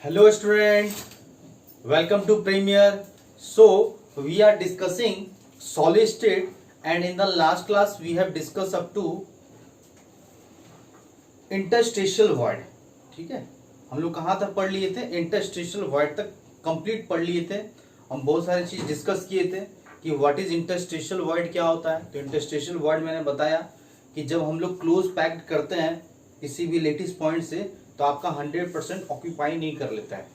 Hello student, welcome to Premier. So we are discussing solid state and in the last class we have discussed up to interstitial void. ठीक है, हम लोग कहाँ तक पढ़ लिए थे? इंटरस्टिशियल void तक कंप्लीट पढ़ लिए थे। हम बहुत सारी चीज डिस्कस किए थे कि व्हाट इज इंटरस्टिशियल void, क्या होता है। तो इंटरस्टिशियल void मैंने बताया कि जब हम लोग क्लोज पैक्ड करते हैं किसी भी लेटिस पॉइंट से तो आपका 100% ऑक्यूपाई नहीं कर लेता है,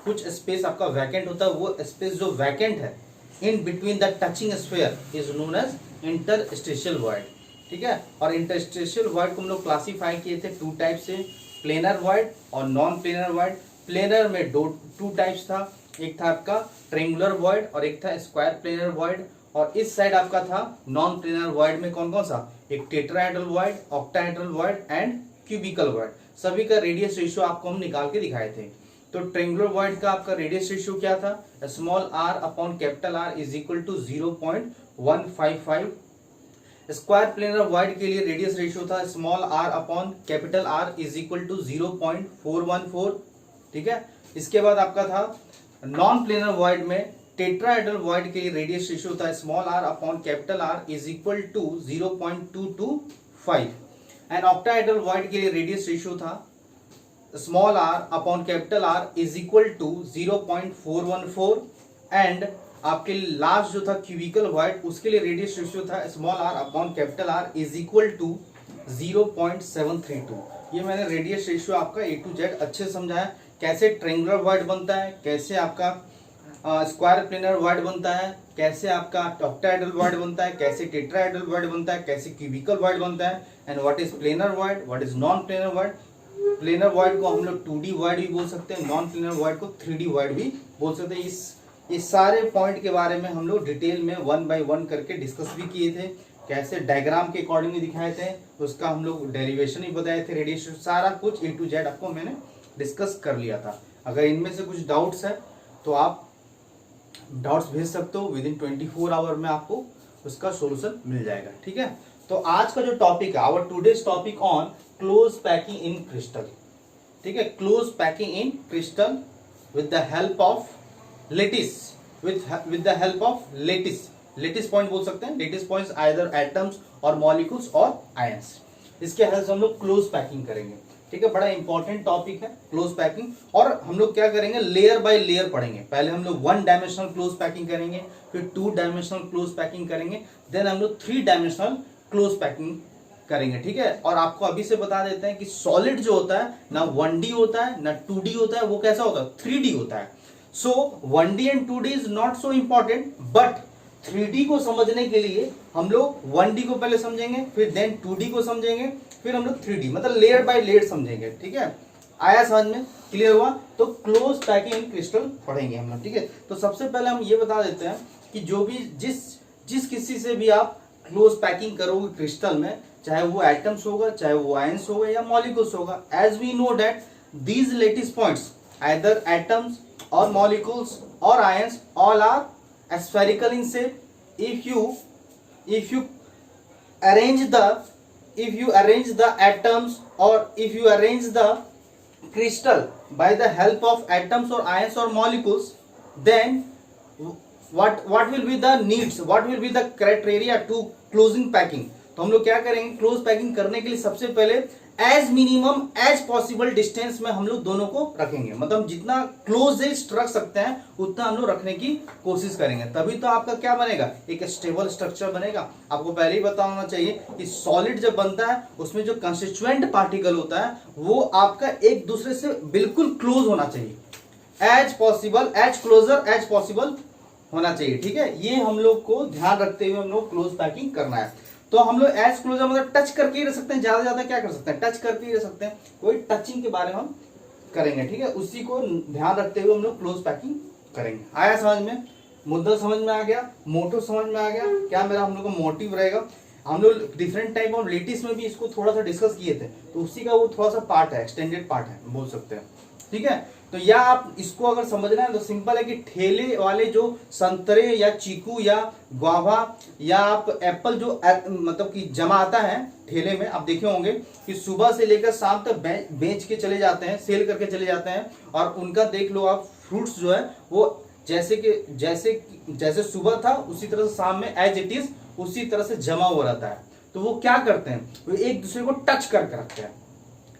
कुछ स्पेस आपका वैकेंट होता है। वो स्पेस जो वैकेंट है in between the touching sphere is known as interstitial void. ठीक है, और इंटरस्टिशियल वॉइड को हम लोग क्लासीफाई किए थे टू टाइप से, प्लेनर वॉइड और नॉन प्लेनर वॉइड। प्लेनर में टू टाइप्स था, एक था आपका ट्रेंगुलर वॉइड और एक था स्क्वायर प्लेनर वॉइड। और इस साइड आपका था नॉन प्लेनर वॉइड में कौन कौन सा, एक tetrahedral void, octahedral void and cubical void. सभी का रेडियस रेशियो आपको हम निकाल के दिखाए थे। तो ट्रेंगुलर वॉइड का आपका रेडियस रेशियो क्या था, small r upon capital R is equal to 0.155। Square planar void के लिए रेडियस रेशियो था small r upon capital R is equal to 0.414। ठीक है, इसके बाद आपका था नॉन प्लेनर वॉइड में टेट्राहेड्रल वॉइड के लिए रेडियस रेशियो था small r upon capital R is equal to 0.225 and octahedral void के लिए रेडियस रेशियो था small r upon capital R is equal to 0.414 and आपके लास्ट जो था क्यूबिकल वॉइड उसके लिए रेडियस रेशियो था small r upon capital R is equal to 0.732। ये मैंने रेडियस रेशियो आपका A to Z अच्छे से समझाया, कैसे ट्रेंगुलर वॉइड बनता है, कैसे आपका स्क्वायर प्लेनर वॉइड बनता है, कैसे आपका ऑक्टाहेड्रल वॉइड बनता है, कैसे टेट्राहेड्रल वॉइड बनता है, कैसे क्यूबिकल वॉइड बनता है and what is planar void, what is non planar void. Planar void को हम लोग 2D वॉइड भी बोल सकते हैं, नॉन प्लेनर वॉइड को 3D वॉइड भी बोल सकते हैं। इस सारे पॉइंट के बारे में हम लोग डिटेल में 1 by 1 करके डिस्कस भी किए थे, कैसे डायग्राम के अकॉर्डिंग दिखाए थे, उसका हम लोग डेरिवेशन भी बताए थे, रेडिएशन सारा कुछ A to Z आपको मैंने डिस्कस कर लिया था। अगर इनमें से कुछ डाउट्स है तो आप डाउट्स भेज सकते हो, विद इन 24 आवर में आपको उसका सॉल्यूशन मिल जाएगा। ठीक है, तो आज का जो टॉपिक है, our today's topic on close packing in crystal. ठीक है, close packing in crystal with the help of lattice, with the help of lattice point बोल सकते हैं। लेटिस पॉइंट्स आइदर एटम्स और मॉलिक्यूल्स और आयंस, इसके हेल्प से हम लोग क्लोज पैकिंग करेंगे। ठीक है, बड़ा इंपॉर्टेंट टॉपिक है क्लोज पैकिंग। और हम लोग क्या करेंगे, लेयर बाय लेयर पढ़ेंगे। पहले हम लोग 1 डायमेंशनल क्लोज पैकिंग करेंगे, फिर 2 डायमेंशनल क्लोज पैकिंग करेंगे, देन हम लोग 3 डायमेंशनल क्लोज पैकिंग करेंगे। ठीक है, और आपको अभी से बता देते हैं कि सॉलिड जो होता है ना 1D होता है ना 2D होता है, वो कैसा होता है, 3D होता है। सो 1D and 2D is not so important, but 3D को समझने के लिए हम लोग 1D को पहले समझेंगे, फिर देन 2D को समझेंगे, फिर हम लोग 3D मतलब लेयर बाय लेयर समझेंगे। ठीक है, आया समझ में, क्लियर हुआ? तो क्लोज पैकिंग इन क्रिस्टल पढ़ेंगे हम लोग। ठीक है, तो सबसे पहले हम ये बता देते हैं कि जो भी जिस किसी से भी आप क्लोज पैकिंग करोगे क्रिस्टल में, चाहे वो एटम्स होगा, चाहे वो आयंस होगा या मॉलिक्यूल्स होगा, as we know that these lattice points either atoms और मॉलिक्यूल्स और ions all are spherical in shape. If you arrange the atoms or if you arrange the crystal by the help of atoms or ions or molecules, then what will be the needs, what will be the criteria to closing packing? तो हम लोग क्या करेंगे, close packing करने के लिए सबसे पहले as minimum as possible distance में हम लोग दोनों को रखेंगे। मतलब जितना क्लोजेस्ट रख सकते हैं उतना हम लोग रखने की कोशिश करेंगे, तभी तो आपका क्या बनेगा, एक स्टेबल स्ट्रक्चर बनेगा। आपको पहले ही पता होना चाहिए कि सॉलिड जब बनता है उसमें जो कंस्टिट्यूएंट पार्टिकल होता है वो आपका एक दूसरे से बिल्कुल क्लोज होना चाहिए, as possible, as closer as possible होना चाहिए। ठीक है, ये हम लोग को ध्यान रखते हुए हम लोग क्लोज पैकिंग करना है। तो हम लोग एज क्लोजर मतलब टच करके ही रह सकते हैं, ज्यादा ज्यादा क्या कर सकते हैं, टच करके ही रह सकते हैं, कोई टचिंग के बारे में हम करेंगे। ठीक है, उसी को ध्यान रखते हुए हम लोग क्लोज पैकिंग करेंगे। आया समझ में, मुद्दा समझ में आ गया, मोटिव समझ में आ गया, क्या मेरा हम लोग का मोटिव रहेगा। हम लोग डिफरेंट टाइप ऑफ लेटिस में भी इसको थोड़ा सा डिस्कस किए थे, तो उसी का वो थोड़ा सा पार्ट है, एक्सटेंडेड पार्ट है बोल सकते हैं, ठीक है। तो या आप इसको अगर समझना है तो सिंपल है कि ठेले वाले जो संतरे या चीकू या गुआवा या आप एप्पल जो मतलब कि जमा आता है ठेले में, आप देखे होंगे कि सुबह से लेकर शाम तक बेच के चले जाते हैं, सेल करके चले जाते हैं, और उनका देख लो आप फ्रूट्स जो है वो जैसे सुबह था उसी तरह से शाम में एज इट इज उसी तरह से जमा हो रहता है। तो वो क्या करते हैं, वो एक दूसरे को टच करके रखते हैं,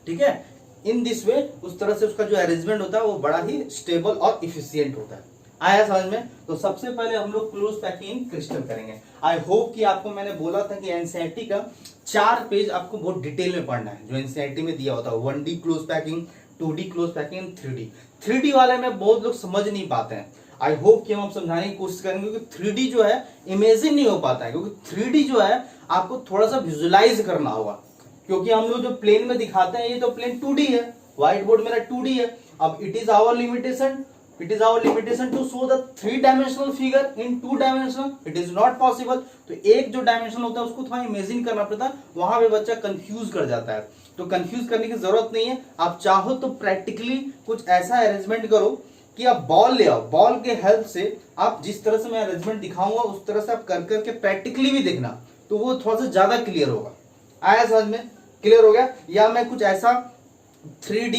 ठीक है। इन दिस वे उस तरह से उसका जो अरेंजमेंट होता है वो बड़ा ही स्टेबल और इफिशियंट होता है। आया समझ में? तो सबसे पहले हम लोग क्लोज पैकिंग क्रिस्टल करेंगे। आई होप कि आपको मैंने बोला था कि एनसीईआरटी का 4 पेज आपको बहुत डिटेल में पढ़ना है, जो एनसीईआरटी में दिया होता है 1D close packing, 2D close packing, 3D वाले में बहुत लोग समझ नहीं पाते हैं। आई होप कि हम समझाने की कोशिश करेंगे, क्योंकि 3D जो है इमेजिन नहीं हो पाता है, क्योंकि 3D जो है आपको थोड़ा सा विजुलाइज करना होगा, क्योंकि हम लोग जो प्लेन में दिखाते हैं ये तो प्लेन 2D है, व्हाइट बोर्ड मेरा 2D है। अब it is our limitation to show the 3 dimensional figure in 2 dimensional, it is not possible. तो एक जो डायमेंशन होता है उसको थोड़ा इमेजिन करना पड़ता है, वहां पे बच्चा कंफ्यूज कर जाता है। तो कंफ्यूज करने की जरूरत नहीं है, आप चाहो तो प्रैक्टिकली कुछ ऐसा अरेंजमेंट करो कि आप बॉल ले आओ, बॉल के हेल्प से आप जिस तरह से मैं अरेंजमेंट दिखाऊंगा उस तरह से आप कर करके प्रैक्टिकली भी देखना, तो वो थोड़ा सा ज्यादा क्लियर होगा। आया समझ में? क्लियर हो गया? या मैं कुछ ऐसा 3D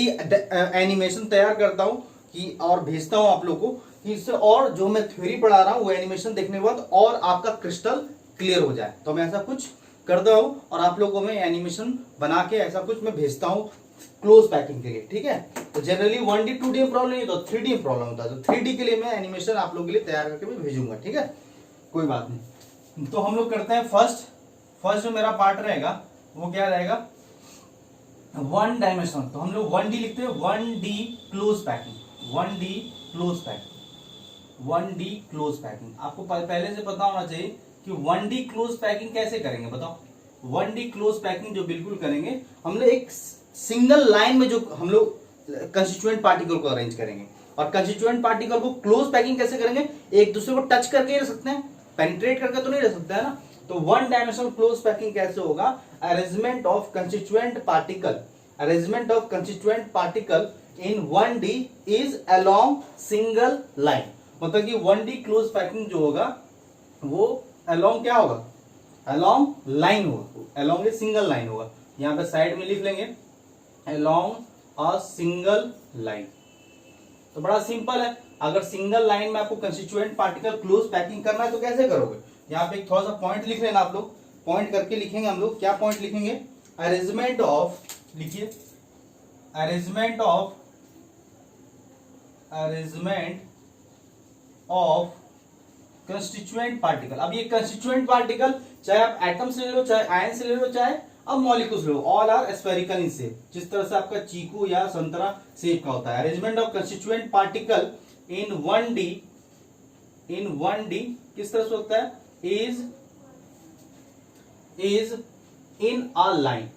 एनिमेशन तैयार करता हूं कि और भेजता हूं आप लोग को, कि इससे और जो मैं थ्योरी पढ़ा रहा हूं वो एनिमेशन देखने के बाद और आपका क्रिस्टल क्लियर हो जाए। तो मैं ऐसा कुछ करता हूं और आप लोगों को मैं एनिमेशन बना के ऐसा कुछ मैं भेजता हूं क्लोज पैकिंग के लिए, ठीक है। तो जनरली 1D 2D में प्रॉब्लम नहीं, तो 3D में प्रॉब्लम होता है, तो 3D के लिए मैं एनिमेशन आप लोगों के लिए तैयार करके मैं भेजूंगा, ठीक है, कोई बात नहीं। तो हम लोग करते हैं फर्स्ट जो मेरा पार्ट रहेगा वो क्या रहेगा, 1 डायमेंशनल। तो हम लोग 1D लिखते हैं, 1D close packing, 1D close packing, 1D close packing. आपको पहले से पता होना चाहिए कि 1D क्लोज पैकिंग कैसे करेंगे, बताओ। 1D क्लोज पैकिंग जो बिल्कुल करेंगे हम लोग, एक सिंगल लाइन में जो हम लोग कंस्टिट्यूएंट पार्टिकल को अरेंज करेंगे, और कंस्टिट्यूएंट पार्टिकल को क्लोज पैकिंग कैसे करेंगे, एक दूसरे को टच करके रख सकते हैं, पेनिट्रेट करके तो नहीं रख सकते है ना। तो 1 डायमेंशनल क्लोज पैकिंग कैसे होगा, arrangement of constituent particle in 1D is along single line. मतलब कि 1D क्लोज पैकिंग जो होगा वो अलोंग क्या होगा, अलोंग लाइन होगा, अलोंग ए सिंगल लाइन होगा। यहां पे साइड में लिख लेंगे अलोंग अ सिंगल लाइन। तो बड़ा सिंपल है, अगर सिंगल लाइन में आपको कंस्टिट्यूएंट पार्टिकल क्लोज पैकिंग करना है तो कैसे करोगे, यहाँ पे एक थोड़ा सा पॉइंट लिख लेना आप लोग, पॉइंट करके लिखेंगे हम लोग। क्या पॉइंट लिखेंगे, अरेंजमेंट ऑफ, लिखिए अरेंजमेंट ऑफ कंस्टिट्यूएंट पार्टिकल। अब ये कंस्टिट्यूएंट पार्टिकल चाहे आप एटम से ले लो, चाहे आयन से ले लो, चाहे अब मॉलिक्यूल्स लो, all are spherical in shape, जिस तरह से आपका चीकू या संतरा शेप का होता है। Arrangement of constituent particle in 1D किस तरह से होता है, इज इन अ लाइन,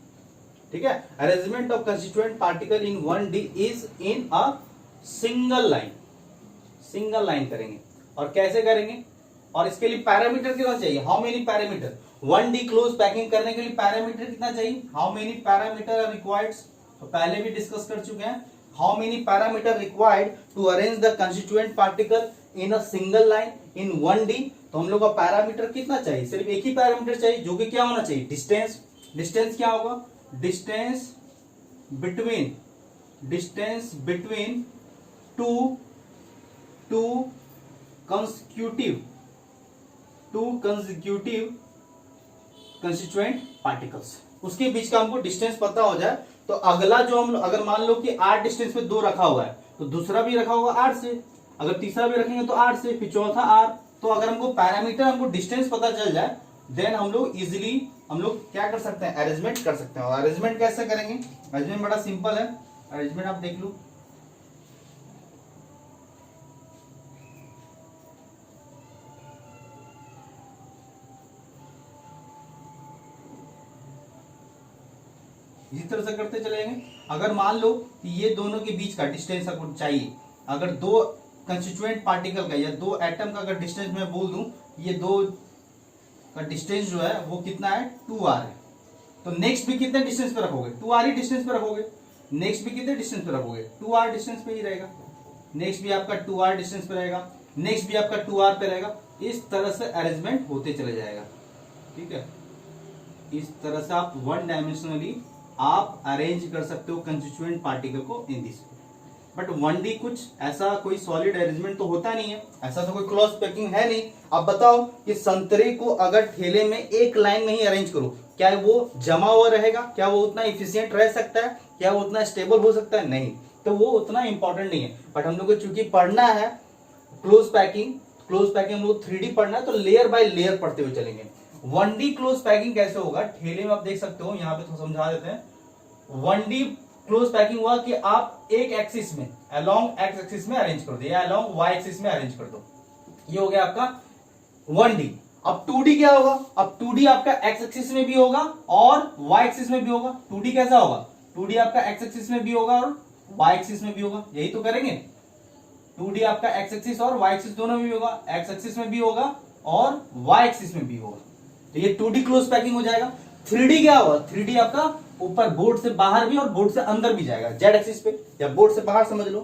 ठीक है। Arrangement of constituent particle in 1D is in a single line करेंगे। और कैसे करेंगे, और इसके लिए पैरामीटर कितना चाहिए, how many parameter, 1D close packing करने के लिए पैरामीटर कितना चाहिए, how many parameter are required. तो पहले भी डिस्कस कर चुके हैं, how many parameter required to arrange the constituent particle in a single line in 1D। तो हम लोग का पैरामीटर कितना चाहिए, सिर्फ एक ही पैरामीटर चाहिए, जो कि क्या होना चाहिए, डिस्टेंस। डिस्टेंस क्या होगा, distance between two consecutive constituent particles, उसके बीच का हमको डिस्टेंस पता हो जाए, तो अगला जो हम अगर मान लो कि 8 डिस्टेंस पे 2 रखा हुआ है, तो दूसरा भी रखा होगा 8 से, अगर तीसरा भी रखेंगे तो 8 से, फिर चौथा 8। तो अगर हमको पैरामीटर, हमको डिस्टेंस पता चल जाए, देन हम लोग इजिली क्या कर सकते हैं, अरेंजमेंट कर सकते हैं। और अरेंजमेंट कैसे करेंगे, अरेंजमेंट बड़ा सिंपल है। अरेंजमेंट आप देख लो, इसी तरह से करते चलेंगे। अगर मान लो कि ये दोनों के बीच का डिस्टेंस आपको चाहिए, अगर 2 कंस्टिट्यूएंट पार्टिकल का या 2 एटम का अगर डिस्टेंस मैं बोल दूं, ये 2 का डिस्टेंस जो है वो कितना है 2r है। तो नेक्स्ट भी कितने डिस्टेंस पे रखोगे 2r ही डिस्टेंस पे रखोगे। नेक्स्ट भी कितने डिस्टेंस पे रखोगे 2r डिस्टेंस पे ही रहेगा। नेक्स्ट भी आपका 2r डिस्टेंस पे रहेगा। नेक्स्ट भी आपका 2r पे रहेगा। इस तरह से अरेंजमेंट होते चले जाएगा। ठीक है, इस तरह से आप वन डायमेंशनली आप अरेंज कर सकते हो कंस्टिट्यूएंट पार्टिकल को इन दिस। बट 1D कुछ ऐसा कोई सॉलिड अरेंजमेंट तो होता नहीं है, ऐसा तो कोई क्लोज पैकिंग है नहीं। अब बताओ कि संतरे को अगर ठेले में एक लाइन में ही अरेंज करो, क्या वो जमा हुआ रहेगा? क्या वो उतना इफिशियंट रह सकता है? क्या वो उतना स्टेबल हो सकता है? नहीं, तो वो उतना इंपॉर्टेंट नहीं है। बट हम लोग को चूंकि पढ़ना है क्लोज पैकिंग हम लोग 3D पढ़ना है, तो लेयर बाय लेयर पढ़ते हुए चलेंगे। 1D क्लोज पैकिंग कैसे होगा ठेले में आप देख सकते हो, यहाँ पे तो समझा देते हैं। 1D क्लोज पैकिंग हुआ कि आप एक एक्सिस में अलोंग एक्स एक्सिस में अरेंज कर दो या अलोंग वाई एक्सिस में अरेंज कर दो, ये हो गया आपका 1D। अब 2D क्या होगा? अब 2D आपका एक्स एक्सिस में भी होगा और वाई एक्सिस में भी होगा। 2D कैसा होगा? 2D आपका एक्स एक्सिस में भी होगा और वाई एक्सिस में भी होगा। यही तो करेंगे। 2D आपका एक्स एक्सिस और वाई एक्सिस दोनों में भी होगा, एक्स एक्सिस में भी होगा और वाई एक्सिस में भी होगा। तो ये 2D क्लोज पैकिंग हो जाएगा। 3D क्या होगा? 3D आपका ऊपर बोर्ड से बाहर भी और बोर्ड से अंदर भी जाएगा, जेड एक्सिस पे या बोर्ड से बाहर समझ लो,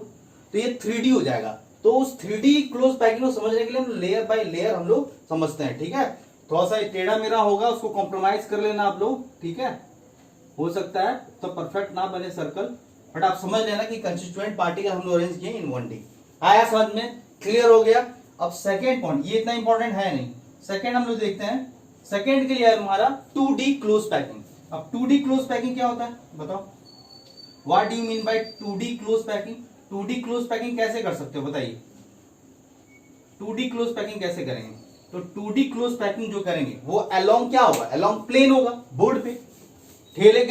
तो ये 3D हो जाएगा। तो उस 3D क्लोज पैकिंग को समझने के लिए हम लेयर बाय लेयर हम लोग समझते हैं। ठीक है, थोड़ा सा टेढ़ा मेरा होगा, उसको कॉम्प्रोमाइज कर लेना आप लोग। ठीक है, हो सकता है तो परफेक्ट ना बने सर्कल, बट आप समझ लेना कि कंस्टिट्यूएंट पार्टिकल हम लोग अरेंज किए इन 1D। आया समझ में? क्लियर हो गया। अब सेकेंड पॉइंट, ये इतना इंपॉर्टेंट है नहीं। सेकेंड हम लोग देखते हैं, सेकेंड के लिए है हमारा 2D क्लोज पैकिंग। अब 2D क्लोज पैकिंग क्या होता है बताओ? What do you mean bye 2D close packing? 2D close packing कैसे कर सकते हो बताइए? 2D क्लोज पैकिंग कैसे करेंगे? तो 2D क्लोज पैकिंग जो करेंगे वो अलोंग क्या होगा? अलोंग प्लेन होगा, बोर्ड पे, ठेले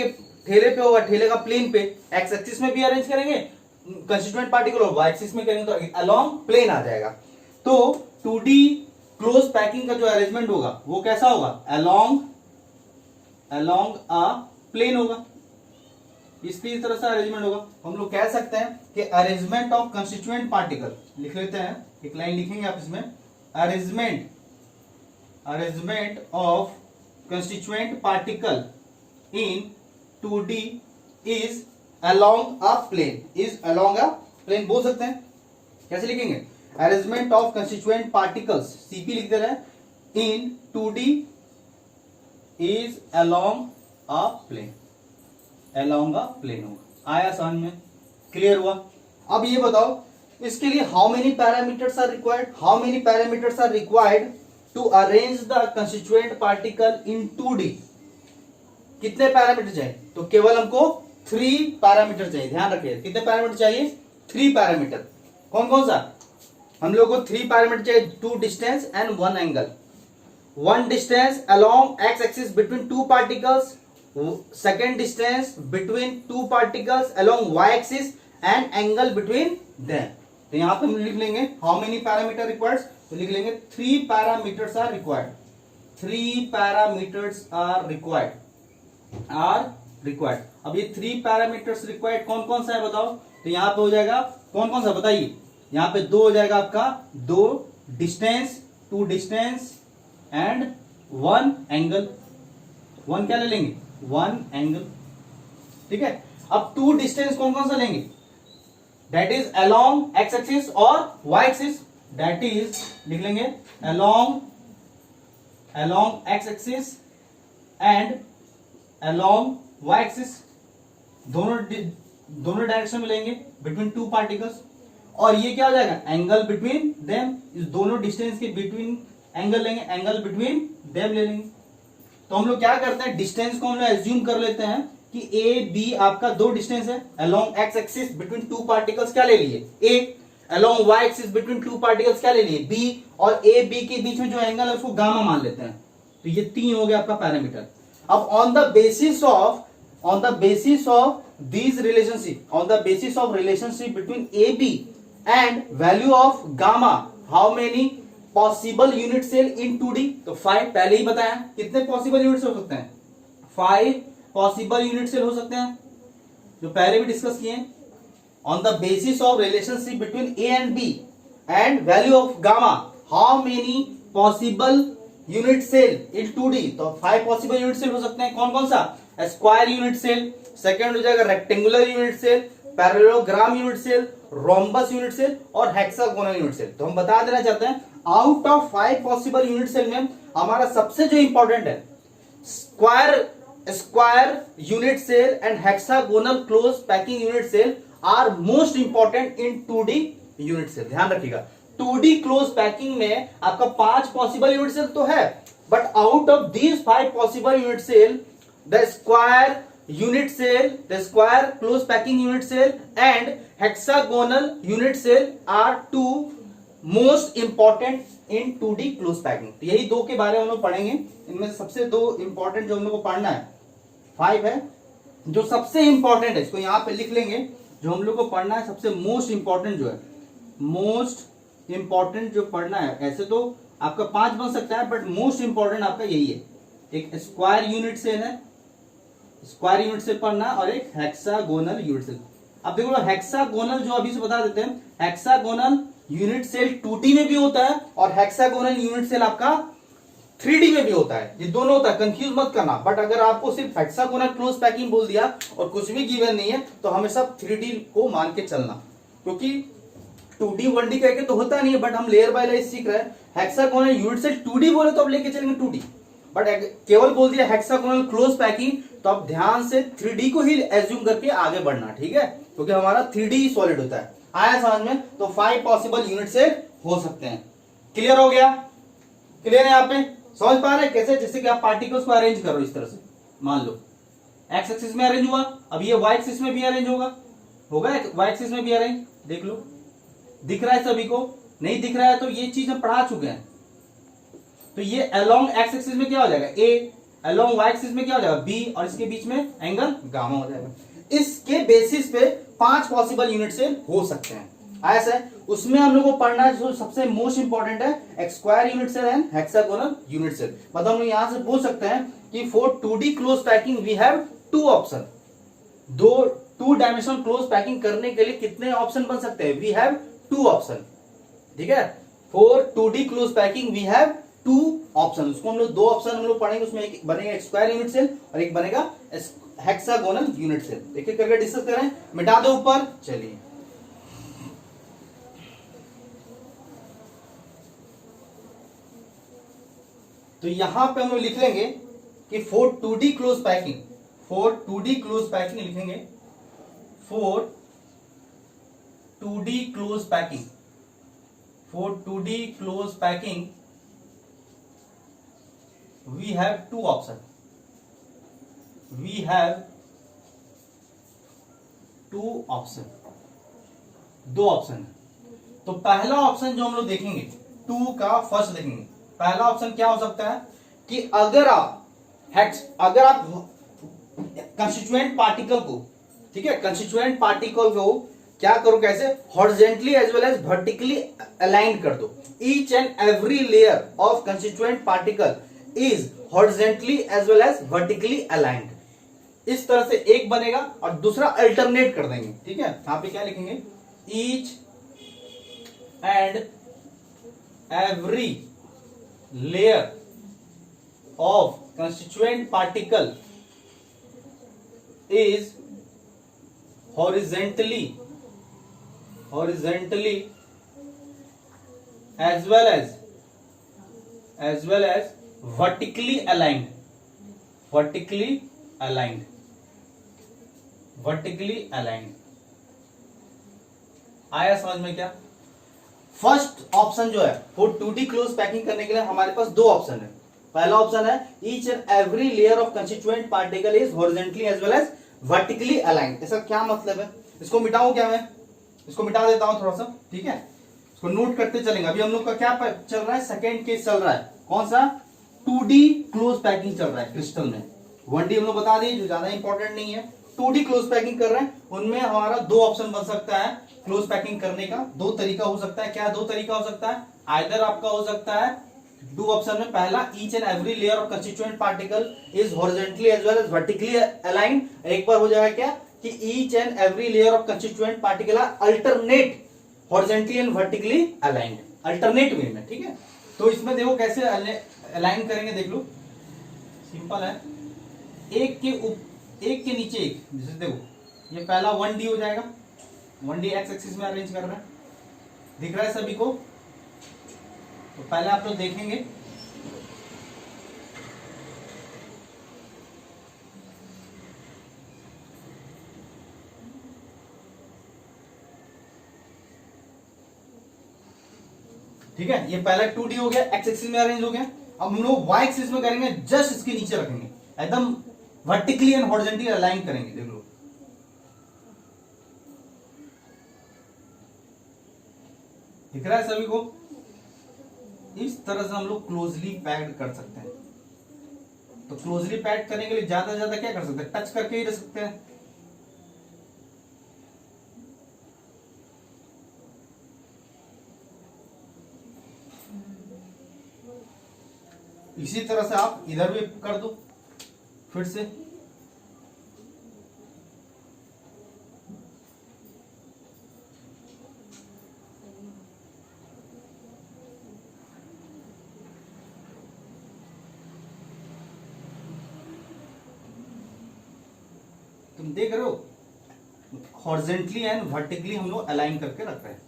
पे होगा, ठेले का प्लेन पे एक्स एक्सिस में भी अरेंज करेंगे कंस्टिट्यूएंट पार्टिकल और वाई एक्सिस में करेंगे तो अलोंग प्लेन आ जाएगा। तो 2D क्लोज पैकिंग का जो अरेंजमेंट होगा वो कैसा होगा? अलोंग अ प्लेन होगा। इसकी इस तरह से अरेंजमेंट होगा। हम लोग कह सकते हैं कि अरेंजमेंट ऑफ कंस्टिट्यूएंट पार्टिकल, लिख लेते हैं, एक लाइन लिखेंगे आप इसमें, arrangement of constituent particle in 2D is along a plane, बोल सकते हैं। कैसे लिखेंगे? Arrangement of constituent particles, CP लिखते रहे, in 2D is along a plane, होगा। आया समझ में? क्लियर हुआ? अब ये बताओ इसके लिए how many parameters are required to arrange the constituent particle in 2D। कितने पैरामीटर चाहिए? तो केवल हमको 3 पैरामीटर चाहिए। ध्यान रखिए, कितने पैरामीटर चाहिए? 3 पैरामीटर। कौन कौन सा? हम लोग को 3 पैरामीटर चाहिए, 2 distance and 1 angle. 1 distance along x axis between 2 particles, second distance between 2 particles along Y axis and angle between them. तो यहां पे हम लिख लेंगे हाउ मेनी पैरामीटर रिक्वायर्ड, तो लिख लेंगे 3 parameters are required. 3 parameters are required. अब ये 3 पैरामीटर्स रिक्वायर्ड कौन कौन सा है बताओ? तो यहां पे हो जाएगा कौन कौन सा बताइए? यहां पे 2 हो जाएगा आपका, 2 डिस्टेंस, 2 डिस्टेंस एंड 1 एंगल। 1 क्या ले लेंगे? 1 एंगल। ठीक है, अब 2 डिस्टेंस कौन कौन सा लेंगे? That is along x axis और वाई एक्सिस। दैट इज लिख लेंगे along x axis and along Y axis. दोनों डायरेक्शन में लेंगे बिटवीन 2 पार्टिकल्स। और ये क्या हो जाएगा? Angle between them. इस दोनों डिस्टेंस के बिटवीन एंगल लेंगे, एंगल बिटवीन देम ले लेंगे। तो हम लोग क्या करते हैं, डिस्टेंस को हम लोग एज्यूम कर लेते हैं कि ए बी आपका 2 डिस्टेंस है along x axis between 2 particles. क्या ले लिए? A. Along Y axis between 2 particles क्या ले लिए? बी। और ए बी के बीच में जो एंगल है उसको गामा मान लेते हैं। तो ये 3 हो गया आपका पैरामीटर। अब on the basis of these relationship, on the basis of relationship between AB and value of gamma, how many possible unit cell in 2D? तो 5 पहले ही बताया। कितने पॉसिबल यूनिट सेल हो सकते हैं? 5 पॉसिबल यूनिट सेल हो सकते हैं, जो पहले भी डिस्कस किए। On the basis of relationship between A and B and value of gamma, how many possible unit cell in 2D, तो 5 पॉसिबल यूनिट सेल हो सकते हैं। कौन कौन सा? स्क्वायर यूनिट सेल, सेकंड हो जाएगा rectangular unit cell, parallelogram unit cell, rhombus unit cell और हेक्सागोनल यूनिट सेल। तो हम बता देना चाहते हैं out of 5 possible unit cell में हमारा सबसे जो इंपॉर्टेंट है square unit cell and hexagonal close packing unit cell are most important in 2D unit cell. ध्यान रखिएगा 2D क्लोज पैकिंग में आपका 5 पॉसिबल यूनिट सेल तो है, but out of these 5 possible unit cell the square unit cell, the square close packing unit cell and hexagonal unit cell are two most important in 2D close packing। तो यही दो के बारे में हम लोग पढ़ेंगे। इनमें से सबसे दो इंपॉर्टेंट जो हम लोग को पढ़ना है 5 है, जो सबसे इंपॉर्टेंट है इसको यहाँ पे लिख लेंगे। जो हम लोग को पढ़ना है सबसे मोस्ट इंपॉर्टेंट जो है, मोस्ट इंपॉर्टेंट जो पढ़ना है, ऐसे तो आपका 5 बन सकता है बट मोस्ट इंपॉर्टेंट आपका यही है। एक स्क्वायर यूनिट सेल है, स्क्वायर यूनिट सेल पढ़ना, और एक हेक्सागोनल यूनिट सेल। अब देखो हेक्सागोनल जो अभी से बता देते हैं, हेक्सागोनल यूनिट सेल 2D में भी होता है और हेक्सागोनल यूनिट सेल आपका 3D में भी होता है। ये दोनों होता है, कंफ्यूज मत करना। बट अगर आपको सिर्फ हेक्सागोनल क्लोज पैकिंग बोल दिया और कुछ भी गिवन नहीं है तो हमेशा 3D को मान के चलना, क्योंकि 2D 1D कह के तो होता नहीं है, बट हम लेयर बाय लेयर सीख रहे हैं। हेक्सागोनल यूनिट सेल 2D बोले तो अब लेके चलेंगे 2D, बट केवल बोल दिया हेक्सागोनल क्लोज पैकिंग तो अब ध्यान से 3D को ही एज्यूम करके आगे बढ़ना, ठीक है, क्योंकि हमारा 3D ही सॉलिड होता है। आया समझ में? तो 5 पॉसिबल यूनिट से हो सकते हैं। क्लियर हो गया? क्लियर है? यहाँ पे समझ पा रहे हैं कैसे? जैसे कि आप पार्टिकल्स को अरेंज करो इस तरह से, मान लो एक्स एक्सिस में अरेंज हुआ, अब ये वाई एक्सिस में भी अरेंज होगा वाई एक्सिस में भी अरेंज। देख लो, दिख रहा है सभी को? नहीं दिख रहा है तो ये चीज हम पढ़ा चुके हैं। तो ये अलोंग एक्स एक्सिस में क्या हो जाएगा? ए, अलोंग वाई एक्सिस में क्या हो जाएगा? बी, और इसके बीच में एंगल गामा हो जाएगा। इसके बेसिस पे 5 पॉसिबल यूनिट सेल हो सकते हैं। ऐसा है, उसमें हम लोग को पढ़ना है जो सबसे मोस्ट इंपॉर्टेंट है square unit cell and hexagonal unit cell. मतलब हम लोग यहां से बोल सकते हैं कि for 2D close packing we have 2 option. 2 dimensional close packing करने के लिए कितने ऑप्शन बन सकते हैं? वी हैव 2 ऑप्शन, ठीक है। For 2D close packing we have 2 option. उसको हम लोग 2 ऑप्शन हम लोग पढ़ेंगे, उसमें एक बनेगा स्क्वायर यूनिट सेल और एक बनेगा हेक्सागोनल यूनिट सेल। एक एक करके डिस्कस करें, मिटा दो ऊपर। चलिए तो यहां पे हम लोग लिख लेंगे कि for 2D close packing, for 2D close packing लिखेंगे, for 2D close packing, for 2D close packing we have 2 option, we have 2 option, 2 option है। तो पहला ऑप्शन जो हम लोग देखेंगे 2 का फर्स्ट देखेंगे। पहला ऑप्शन क्या हो सकता है कि अगर आप कंस्टिट्यूएंट पार्टिकल को, ठीक है, कंस्टिट्यूएंट पार्टिकल को क्या करो, कैसे? Horizontally as well as vertically align कर दो। Each and every layer of constituent particle is horizontally as well as vertically aligned। इस तरह से एक बनेगा और दूसरा अल्टरनेट कर देंगे, ठीक है। यहां पे क्या लिखेंगे? each and every layer of constituent particle is horizontally as well as vertically aligned, आया समझ में? क्या फर्स्ट ऑप्शन जो है फॉर 2D क्लोज पैकिंग करने के लिए हमारे पास 2 ऑप्शन है। पहला ऑप्शन है each and every layer of constituent particle is horizontally as well as vertically aligned. इसका क्या मतलब है? इसको मिटाऊं क्या मैं? इसको मिटा देता हूं थोड़ा सा, ठीक है। इसको नोट करते चलेंगे। अभी हम लोग का क्या चल रहा है? सेकेंड केस चल रहा है। कौन सा? 2D क्लोज पैकिंग चल रहा है क्रिस्टल में। 1D हम लोग बता दिए जो ज्यादा इंपॉर्टेंट नहीं है। 2D क्लोज पैकिंग कर रहे हैं, उनमें हमारा 2 ऑप्शन बन सकता है क्लोज पैकिंग करने का। 2 तरीका हो सकता है। क्या 2 तरीका हो सकता है? आइदर आपका हो सकता है 2 ऑप्शन में, पहला each and every layer of constituent particle is horizontally as well as vertically aligned. एक बार हो जाएगा क्या कि each and every layer of constituent particle are alternate horizontally and vertically aligned, alternate way में, ठीक है। तो इसमें देखो कैसे अलाइन करेंगे, देख लो सिंपल है। एक के नीचे एक, जैसे देखो ये पहला 1D हो जाएगा, 1D एक्स एक्सिस में अरेंज कर रहे हैं, दिख रहा है सभी को। तो पहले आप लोग देखेंगे ठीक है, ये पहला 2D हो गया, एक्स एक्सिस में अरेंज हो गया। अब हम लोग वाई एक्सिस में करेंगे, जस्ट इसके नीचे रखेंगे, एकदम वर्टिकली एंड हॉरिजॉन्टली अलाइन करेंगे, देख लो। दिख रहा है सभी को? इस तरह से हम लोग क्लोजली पैक्ड कर सकते हैं। तो क्लोजली पैक्ड करने के लिए ज्यादा से ज्यादा क्या कर सकते हैं, टच करके ही रख सकते हैं। इसी तरह से आप इधर भी कर दो फिर से। तुम देख रहे हो हॉरिजॉन्टली एंड वर्टिकली हम लोग अलाइन करके रख रहे हैं।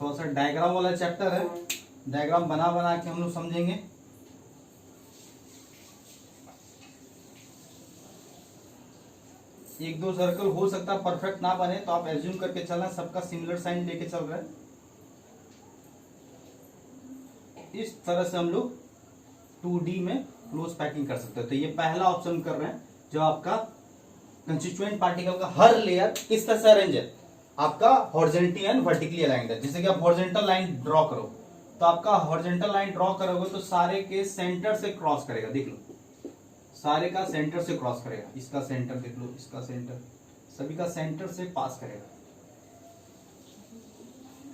थोड़ा सा डायग्राम वाला चैप्टर है, डायग्राम बना बना के हम लोग समझेंगे। एक दो सर्कल हो सकता है परफेक्ट ना बने, तो आप एज्यूम करके चलना सबका सिमिलर साइन लेके चल रहा है। इस तरह से हम लोग 2D में क्लोज पैकिंग कर सकते हैं। तो ये पहला ऑप्शन कर रहे हैं, जो आपका कंस्टिट्यूएंट पार्टिकल का हर लेयर किस तरह से अरेंज है, आपका हॉरिजॉन्टली एंड वर्टिकली अलाइंड है। जैसे कि आप हॉरिजॉन्टल लाइन ड्रॉ करो, तो आपका हॉरिजॉन्टल लाइन ड्रॉ करोगे तो सारे के सेंटर से क्रॉस करेगा, देख लो सारे का सेंटर से क्रॉस करेगा। इसका सेंटर देख लो, इसका सेंटर, सभी का सेंटर से पास करेगा।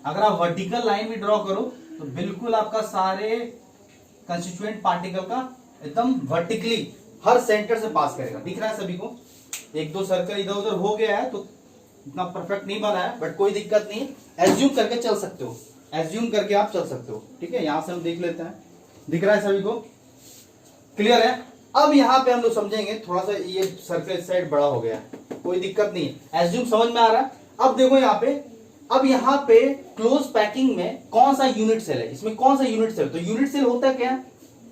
अगर आप वर्टिकल लाइन भी ड्रॉ करो तो बिल्कुल आपका सारे कंस्टिट्यूएंट पार्टिकल का एकदम वर्टिकली हर सेंटर से पास करेगा। दिख रहा है सभी को? एक दो सर्कल इधर उधर हो गया है तो इतना परफेक्ट नहीं बना है, बट कोई दिक्कत नहीं, एज्यूम करके चल सकते हो, एज्यूम करके आप चल सकते हो। ठीक है, यहां से हम देख लेते हैं, दिख रहा है सभी को? क्लियर है? अब यहां पे हम लोग समझेंगे, थोड़ा सा ये सर्कल इस साइड बड़ा हो गया है, कोई दिक्कत नहीं है, एज्यूम समझ में आ रहा है। अब देखो यहाँ पे, अब यहाँ पे क्लोज पैकिंग में कौन सा यूनिट सेल है, इसमें कौन सा यूनिट सेल, तो यूनिट सेल होता है क्या,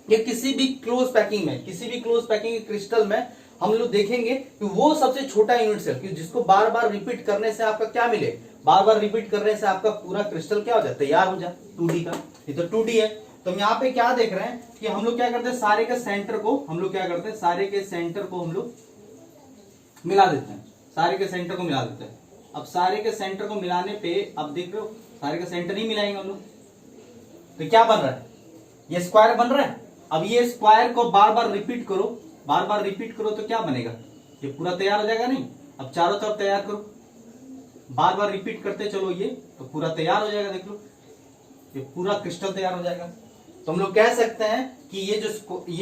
ये किसी भी क्लोज पैकिंग में, किसी भी क्लोज पैकिंग क्रिस्टल में हम लोग देखेंगे कि वो सबसे छोटा यूनिट सेल, जिसको बार बार रिपीट करने से आपका क्या मिले, बार बार रिपीट करने से आपका पूरा क्रिस्टल क्या हो जाए, तैयार हो जाए 2D का। ये तो 2D है। तो हम यहाँ पे क्या देख रहे हैं कि हम लोग क्या करते हैं, सारे के सेंटर को हम लोग क्या करते हैं, सारे के सेंटर को हम लोग मिला देते हैं, सारे के सेंटर को मिला देते हैं। अब सारे के सेंटर को मिलाने पे, अब देख रहे हो सारे के सेंटर नहीं मिलाएंगे हम लोग, तो क्या बन रहा है, ये स्क्वायर बन रहा है। अब ये स्क्वायर को बार बार रिपीट करो, बार बार रिपीट करो तो क्या बनेगा, ये पूरा तैयार हो जाएगा नहीं। अब चारों तरफ तैयार करो, बार बार रिपीट करते चलो, ये तो पूरा तैयार हो जाएगा। देख लो ये पूरा क्रिस्टल तैयार हो जाएगा। तो हम लोग कह सकते हैं कि ये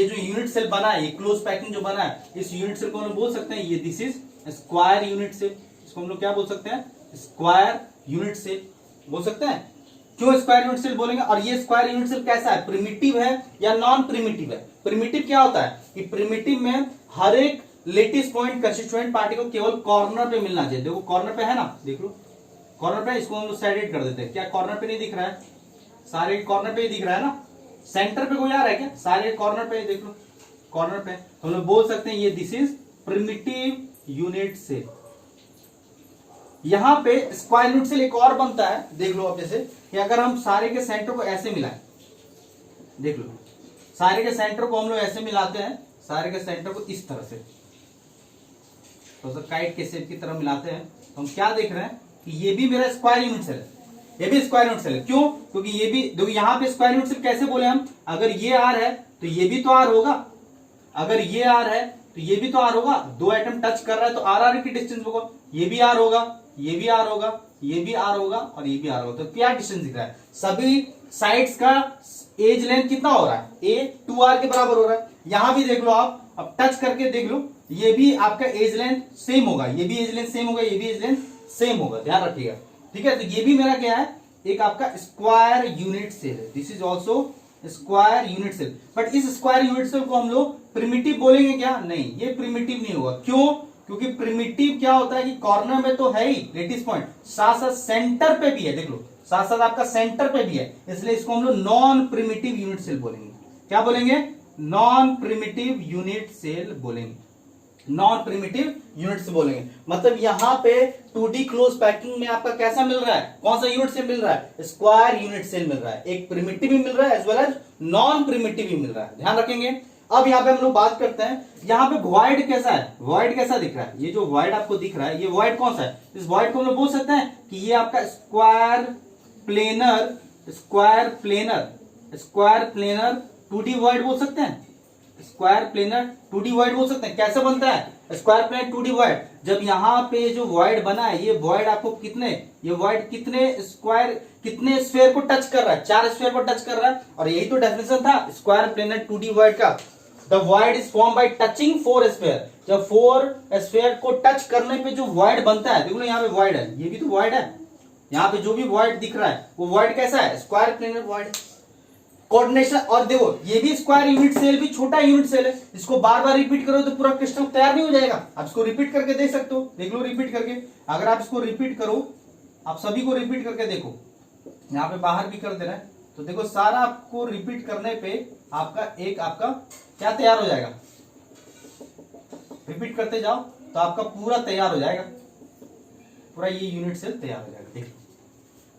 जो यूनिट सेल बना है, ये क्लोज पैकिंग जो बना है, इस यूनिट सेल को हम बोल सकते हैं, ये this is square unit cell. इसको हम लोग क्या बोल सकते हैं, स्क्वायर यूनिट सेल बोल सकते हैं। क्यों स्क्वायर यूनिट सेल बोलेंगे, और ये स्क्वायर यूनिट सेल कैसा है, प्रिमिटिव है या नॉन प्रिमिटिव है। प्रिमिटिव क्या होता है कि प्रिमिटिव में हर एक लेटिस पॉइंट कंस्टिट्यूएंट पार्टिकल केवल कॉर्नर पे मिलना चाहिए। देखो कॉर्नर पे है ना, देख लो कॉर्नर पे, इसको हम लोग साइडेड कर देते हैं। क्या कॉर्नर पे नहीं दिख रहा है, सारे कॉर्नर पे ही दिख रहा है ना, सेंटर पे कोई आ रहा है क्या, सारे कॉर्नर पे, देख लो कॉर्नर पे। हम लोग बोल सकते हैं ये this is primitive unit cell. यहां पे स्क्वायर यूनिट सेल एक और बनता है, देख लो अब, जैसे कि अगर हम सारे के सेंटर को ऐसे मिलाएं, देख लो सारे के सेंटर को हम लोग ऐसे मिलाते हैं, सारे के सेंटर को इस तरह से तो काइट के शेप की तरह मिलाते हैं, तो हम क्या देख रहे हैं कि ये भी मेरा स्क्वायर यूनिट सेल है, ये भी स्क्वायर यूनिट सेल है। क्यों, क्योंकि ये भी देखो यहाँ पे स्क्वायर यूनिट सेल कैसे बोले हम, अगर ये आर है तो ये भी तो आर होगा, अगर ये आर है तो ये भी तो आर होगा, दो एटम टच कर रहा है तो आर आर की डिस्टेंस होगा, ये भी आर होगा, ये भी आर होगा, ये भी आर होगा और ये भी आर होगा। तो क्या डिस्टेंस दिख रहा है, सभी साइड्स का एज लेंथ कितना हो रहा है, ए 2r के बराबर हो रहा है। यहां भी देख लो आप, अब टच करके देख लो, ये भी आपका एज लेंथ सेम होगा, ये भी एज लेंथ सेम होगा, ये भी एज लेंथ सेम होगा, ध्यान रखिएगा। ठीक है, तो ये भी मेरा क्या है, एक आपका स्क्वायर यूनिट सेल है, this is also square unit cell. But इस स्क्वायर यूनिट सेल को हम लोग प्रिमिटिव बोलेंगे क्या? नहीं, ये प्रिमिटिव नहीं होगा। क्यों? क्योंकि प्रिमिटिव क्या होता है कि कॉर्नर में तो है ही लेटिस पॉइंट, साथ साथ सेंटर पे भी है, देख लो साथ साथ आपका सेंटर पे भी है, इसलिए इसको हम लोग नॉन प्रिमिटिव यूनिट सेल बोलेंगे। क्या बोलेंगे? नॉन प्रिमिटिव यूनिट सेल बोलेंगे, नॉन प्रिमिटिव यूनिट्स बोलेंगे। मतलब यहां पे 2D क्लोज पैकिंग में आपका कैसा मिल रहा है, कौन सा यूनिट सेल मिल रहा है? स्क्वायर यूनिट सेल मिल रहा है। एक प्रिमिटिव भी मिल रहा है as well as non primitive भी मिल रहा है, ध्यान रखेंगे। अब यहाँ पे हम लोग बात करते हैं, यहाँ पे वॉइड कैसा है, वॉइड कैसा दिख रहा है? ये जो वॉइड आपको दिख रहा है, ये वॉइड कौन सा है? इस वॉइड को हम लोग बोल सकते हैं कि ये आपका square planar, square planar, square planar 2D void बोल सकते हैं, स्क्वायर प्लेनर 2D वॉइड बोल सकते हैं। कैसे बनता है स्क्वायर प्लेनर 2D वॉइड? जब यहाँ पे जो वॉइड बना है, ये वॉइड आपको कितने, ये वॉइड कितने स्क्वायर, कितने स्फीयर को टच कर रहा है? 4 स्फीयर को टच कर रहा है। और यही तो डेफिनेशन था स्क्वायर प्लेनर 2D वॉइड का, the void is form by touching 4 sphere. जब 4 स्फीयर को टच करने पे जो वॉइड बनता है, देखो यहाँ पे वॉइड है, ये भी तो वॉइड है, यहाँ पे जो भी वॉइड दिख रहा है वो वॉइड कैसा है? Square planar void. कोऑर्डिनेशन, और देखो ये भी स्क्वायर यूनिट सेल, भी छोटा यूनिट सेल है, इसको बार बार रिपीट करो तो पूरा क्रिस्टल तैयार नहीं हो जाएगा। आप इसको रिपीट करके देख सकते हो, देख लो रिपीट करके। अगर आप इसको रिपीट करो, आप सभी को रिपीट करके देखो, यहाँ पे बाहर भी कर दे रहा है, तो देखो सारा आपको रिपीट करने पे आपका एक आपका क्या तैयार हो जाएगा? रिपीट करते जाओ तो आपका पूरा तैयार हो जाएगा, पूरा ये यूनिट सेल तैयार हो जाएगा। देखो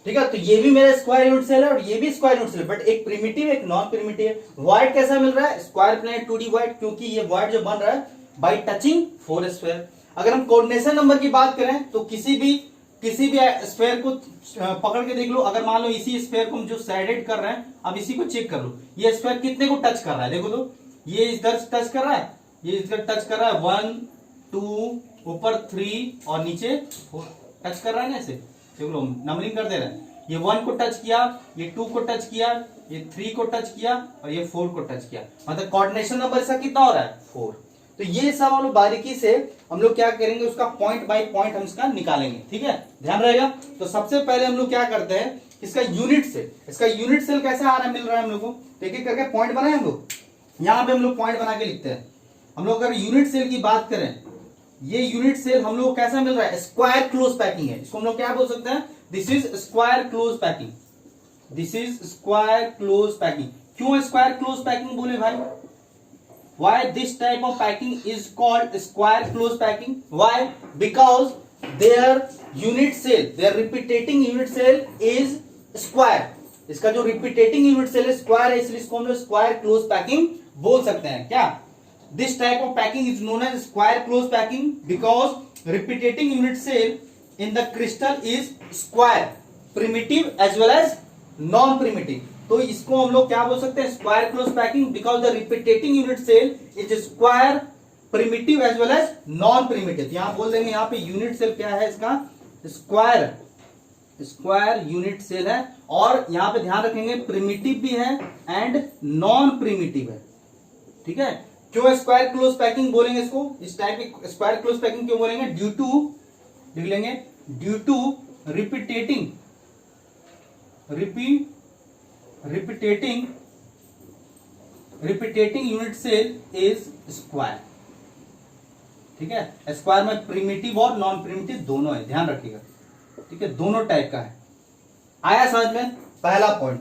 ठीक है, तो ये भी मेरा स्क्वायर यूनिट सेल है और ये भी स्क्वायर यूनिट सेल है, बट एक प्रिमिटिव एक नॉन प्रिमिटिव है। वॉइड कैसा मिल रहा है? स्क्वायर प्लेनर 2D वॉइड, क्योंकि ये वॉइड जो बन रहा है बाय टचिंग 4 स्फीयर। अगर हम कोऑर्डिनेशन नंबर की बात करें तो किसी भी स्फीयर को पकड़ के देख लो। अगर मान लो इसी स्फीयर को हम जो साइडेड कर रहे हैं, अब इसी को चेक कर लो, ये स्फीयर कितने को टच कर रहा है? देखो तो ये इधर टच कर रहा है, ये इधर टच कर रहा है, 1 2 ऊपर 3 और नीचे 4 टच कर रहा है ना, ऐसे देख लो नंबरिंग कर दे रहे हैं। ये 1 को टच किया, ये 2 को टच किया, ये 3 को टच किया और ये 4 को टच किया, मतलब कोऑर्डिनेशन नंबर इसका कितना हो रहा है? 4। तो ये सब हम लोग बारीकी से हम लोग क्या करेंगे, उसका पॉइंट बाय पॉइंट हम इसका निकालेंगे, ठीक है, ध्यान रहेगा। तो सबसे पहले हम लोग क्या करते हैं, इसका यूनिट सेल, इसका यूनिट सेल कैसा आ रहा है, मिल रहा है हम लोग को, एक एक करके पॉइंट बनाए हम लोग। यहाँ पे हम लोग पॉइंट बना के लिखते हैं। हम लोग अगर यूनिट सेल की बात करें, ये यूनिट सेल हम लोग कैसा मिल रहा है? स्क्वायर क्लोज पैकिंग है, इसको हम लोग क्या बोल सकते हैं? This is square close packing, this is square close packing. क्यों स्क्वायर क्लोज पैकिंग बोले भाई? Why this type of packing is called square close packing? Why? Because their unit cell, their repeating unit cell is square. इसका जो repeating unit cell है square है, इसलिए इसको हम लोग स्क्वायर क्लोज पैकिंग बोल सकते हैं। क्या? This type of packing is known as square close packing because repeating unit cell in the crystal is square, primitive as well as non-primitive. तो इसको हम लोग क्या बोल सकते हैं? Square close packing, because the repeating unit cell is square, primitive as well as non primitive. यहां बोल देंगे, यहाँ पे यूनिट सेल क्या है इसका? स्क्वायर, स्क्वायर यूनिट सेल है। और यहां पे ध्यान रखेंगे प्रिमिटिव भी है एंड नॉन प्रिमिटिव है, ठीक है। क्यों स्क्वायर क्लोज पैकिंग बोलेंगे इसको? इस टाइप की स्क्वायर क्लोज पैकिंग क्यों बोलेंगे? ड्यू टू, लिख लेंगे, due to repeating unit cell is square, ठीक है। स्क्वायर में प्रिमिटिव और नॉन प्रिमिटिव दोनों है, ध्यान रखिएगा, ठीक है, दोनों टाइप का है। आया समझ में? पहला पॉइंट।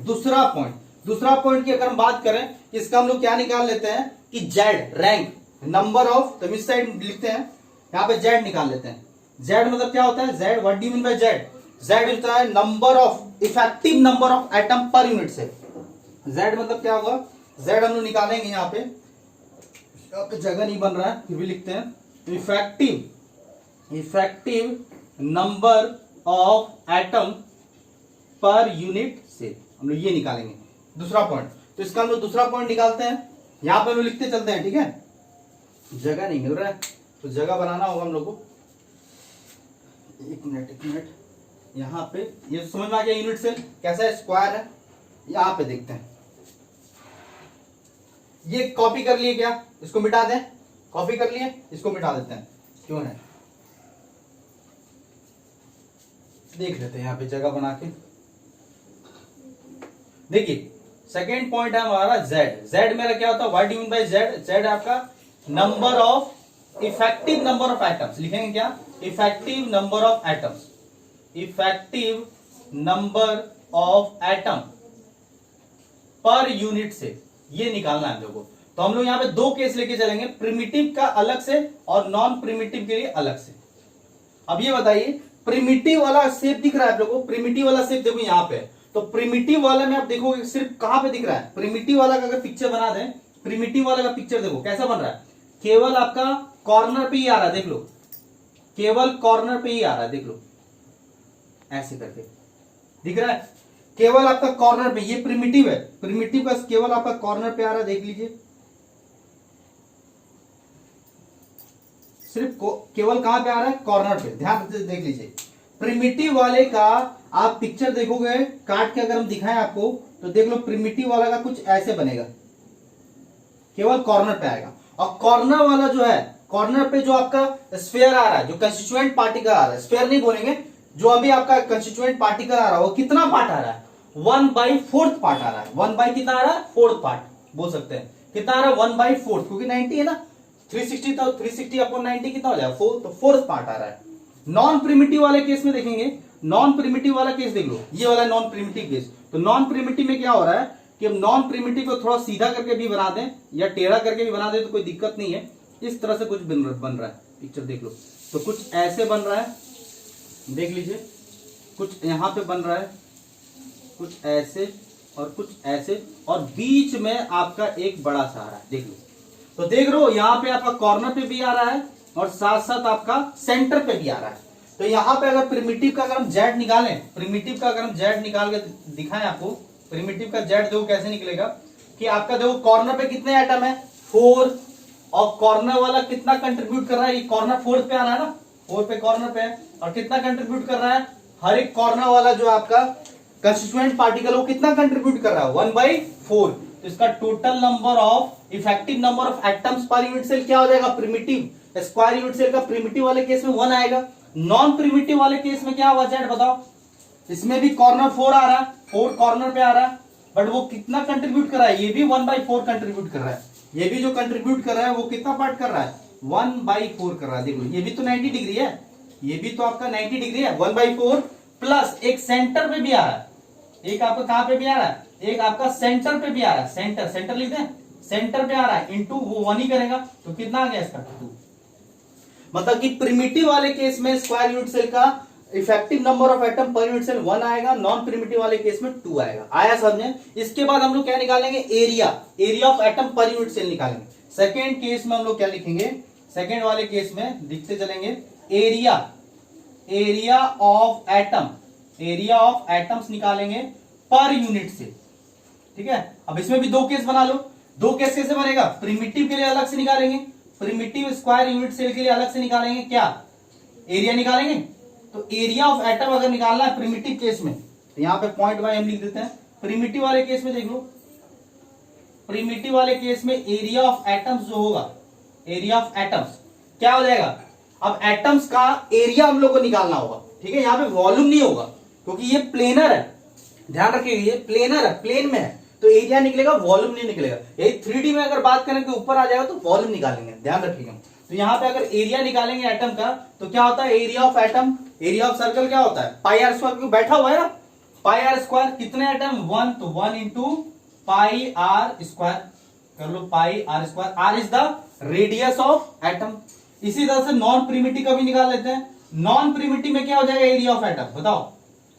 दूसरा पॉइंट की अगर हम बात करें, इसका हम लोग क्या निकाल लेते हैं कि जेड, रैंक, नंबर ऑफ, तो इस साइड लिखते हैं, यहां पे जेड निकाल लेते हैं। जेड मतलब क्या होता है? Z, what do you mean by Z? Z होता है number of, effective number of atom per unit cell. Z मतलब क्या होगा? जेड हम लोग निकालेंगे, यहाँ पे जगह नहीं बन रहा है फिर भी लिखते हैं, effective number of atom per unit cell, हम लोग ये निकालेंगे दूसरा पॉइंट। तो इसका हम लोग दूसरा पॉइंट निकालते हैं, यहां पर हम लोग लिखते चलते हैं, ठीक है। जगह नहीं मिल रहा है तो जगह बनाना होगा हम लोग को। एक मिनट, यहां पे ये समझ में आ गया यूनिट सेल कैसा है? स्क्वायर है। यहां पे देखते हैं, ये कॉपी कर लिए क्या? इसको मिटा दें, कॉपी कर लिए, इसको मिटा देते हैं, क्यों है, देख लेते हैं यहाँ पे जगह बना के। देखिए सेकेंड पॉइंट है हमारा जेड। जेड मेरा क्या होता है, what do mean by Z? Z आपका number of effective number of atoms, लिखेंगे क्या? Effective number of atoms, effective number of atom per unit से, ये निकालना है हम लोग को। तो हम लोग यहां पे दो केस लेके चलेंगे, प्रिमिटिव का अलग से और नॉन प्रिमिटिव के लिए अलग से। अब ये बताइए, प्रिमिटिव वाला शेप दिख रहा है आप लोगों को? प्रिमिटिव वाला शेप देखो यहां पे, तो प्रिमिटिव वाला में आप देखोगे सिर्फ कहां पे दिख रहा है? प्रिमिटिव वाला का अगर पिक्चर बना दें, प्रिमिटिव वाला का पिक्चर देखो कैसा बन रहा है, केवल आपका कॉर्नर पे ही आ रहा है, देख लो, केवल कॉर्नर पे ही आ रहा है, देख लो ऐसे करके दिख रहा है, केवल आपका कॉर्नर पे। ये प्रिमिटिव है, प्रिमिटिव का केवल आपका कॉर्नर पे आ रहा है, देख लीजिए, सिर्फ केवल कहां पे आ रहा है? कॉर्नर पे, ध्यान से देख लीजिए। प्रिमिटिव वाले का आप पिक्चर देखोगे काट के, अगर हम दिखाएं आपको तो देख लो, प्रिमिटिव वाला का कुछ ऐसे बनेगा, केवल कॉर्नर पे आएगा। और कॉर्नर वाला जो है, कॉर्नर पे जो आपका स्फीयर आ रहा है, जो कंस्टिट्यूएंट पार्टिकल आ रहा है, स्फीयर नहीं बोलेंगे, जो अभी आपका कंस्टिट्यूएंट पार्टिकल आ रहा है वो कितना पार्ट आ रहा है? 1/4 पार्ट आ रहा है। 1 बाई कितना आ रहा है? 4 पार्ट बोल सकते हैं। कितना आ रहा है? 1/4, क्योंकि 90 है ना, 360 तो 360 अपॉन 90 कितना हो जाएगा? 4, तो 4th पार्ट आ रहा है। नॉन प्रिमिटिव वाले केस में देखेंगे, नॉन प्रिमिटिव वाला केस देख लो, ये वाला नॉन प्रिमिटिव केस। तो नॉन प्रिमिटिव में क्या हो रहा है कि हम नॉन प्रिमिटिव को थोड़ा सीधा करके भी बना दें या टेढ़ा करके भी बना दें तो कोई दिक्कत नहीं है। इस तरह से कुछ बन रहा है, पिक्चर देख लो, तो कुछ ऐसे बन रहा है, देख लीजिए, कुछ यहां पे बन रहा है, कुछ ऐसे और कुछ ऐसे, और बीच में आपका एक बड़ा सा आ रहा है, देख लो। तो देख रहे हो यहाँ पे आपका कॉर्नर पे भी आ रहा है और साथ साथ आपका सेंटर पे भी आ रहा है। तो यहाँ पे अगर प्रिमिटिव का अगर हम जेड निकालें, प्रिमिटिव का अगर हम जेड निकाल के दिखाएं आपको, प्रिमिटिव का जेड देखो कैसे निकलेगा कि आपका देखो कॉर्नर पे कितने एटम है? 4, और कॉर्नर वाला कितना कंट्रीब्यूट कर रहा है? ये कॉर्नर 4 पे आ रहा है ना, 4 पे कॉर्नर पे है, और कितना कंट्रीब्यूट कर रहा है? हर एक कॉर्नर वाला जो आपका कंस्टिट्यूएंट पार्टिकल वो कितना कंट्रीब्यूट कर रहा है? 1/4। तो इसका total number of effective number of atoms per unit cell क्या हो जाएगा? प्रिमिटिव स्क्वायर यूनिट सेल का प्रिमिटिव वाले केस में 1 आएगा, नॉन प्रिमिटिव वाले केस में क्या होगा जेड बताओ? इसमें भी कॉर्नर 4 आ रहा है, 4 कॉर्नर पे आ रहा है, बट वो कितना कंट्रीब्यूट कर रहा है? ये भी 1/4 कंट्रीब्यूट कर रहा है, ये भी जो कंट्रीब्यूट कर रहा है वो कितना पार्ट कर रहा है? 1/4 कर रहा है। देखो ये भी तो 90 डिग्री है, ये भी तो आपका 90 डिग्री है, 1/4 प्लस एक सेंटर पे भी आ रहा है, एक आपका कहां पे भी आ रहा है? एक आपका सेंटर पे भी आ रहा है, सेंटर, सेंटर लिखते हैं, सेंटर पे आ रहा है, इंटू वो 1 ही करेगा, तो कितना आ गया इसका? 2। मतलब कि प्रिमिटिव वाले केस में स्क्वायर यूनिट सेल का effective number of atom per unit cell 1 आएगा, नॉन प्रिमिटिव वाले केस में 2 आएगा। आया समझे? इसके बाद हम लोग क्या निकालेंगे? Area, area of atom per unit cell निकालेंगे। सेकेंड केस में हम लोग क्या लिखेंगे? सेकेंड वाले केस में लिखते चलेंगे area, area of atom, area of atoms निकालेंगे पर यूनिट सेल, ठीक है। अब इसमें भी दो केस बना लो, दो केस कैसे बनेगा? प्रिमिटिव के लिए अलग से निकालेंगे, प्रिमिटिव स्क्वायर यूनिट सेल के लिए अलग से निकालेंगे, क्या एरिया निकालेंगे। तो एरिया ऑफ एटम अगर निकालना है प्रिमिटिव केस में, तो यहां पे पॉइंट बाय हम लिख देते हैं। प्रिमिटिव वाले केस में देख लो, प्रिमिटिव वाले केस में एरिया ऑफ एटम्स जो होगा, एरिया ऑफ एटम्स क्या हो जाएगा? अब एटम्स का एरिया हम लोग को निकालना होगा, ठीक है। यहां पे वॉल्यूम नहीं होगा क्योंकि ये प्लेनर है, ध्यान रखिए ये प्लेनर है, प्लेन में है, तो एरिया निकलेगा, वॉल्यूम नहीं निकलेगा। यही 3D में अगर बात करें कि ऊपर आ जाएगा तो वॉल्यूम निकालेंगे, ध्यान रखिएगा। तो यहाँ पे अगर एरिया निकालेंगे एटम का तो क्या होता है? Area of atom, area of circle क्या होता है? पाई आर स्क्वायर, क्योंकि बैठा हुआ है ना, पाई आर स्क्वायर। कितने एटम? 1, तो 1 इंटू पाई आर स्क्वायर कर लो, pi R square. R is the radius of atom. इसी तरह से नॉन प्रिमिटिव का भी निकाल लेते हैं। नॉन प्रिमिटिव में क्या हो जाएगा? एरिया ऑफ एटम बताओ,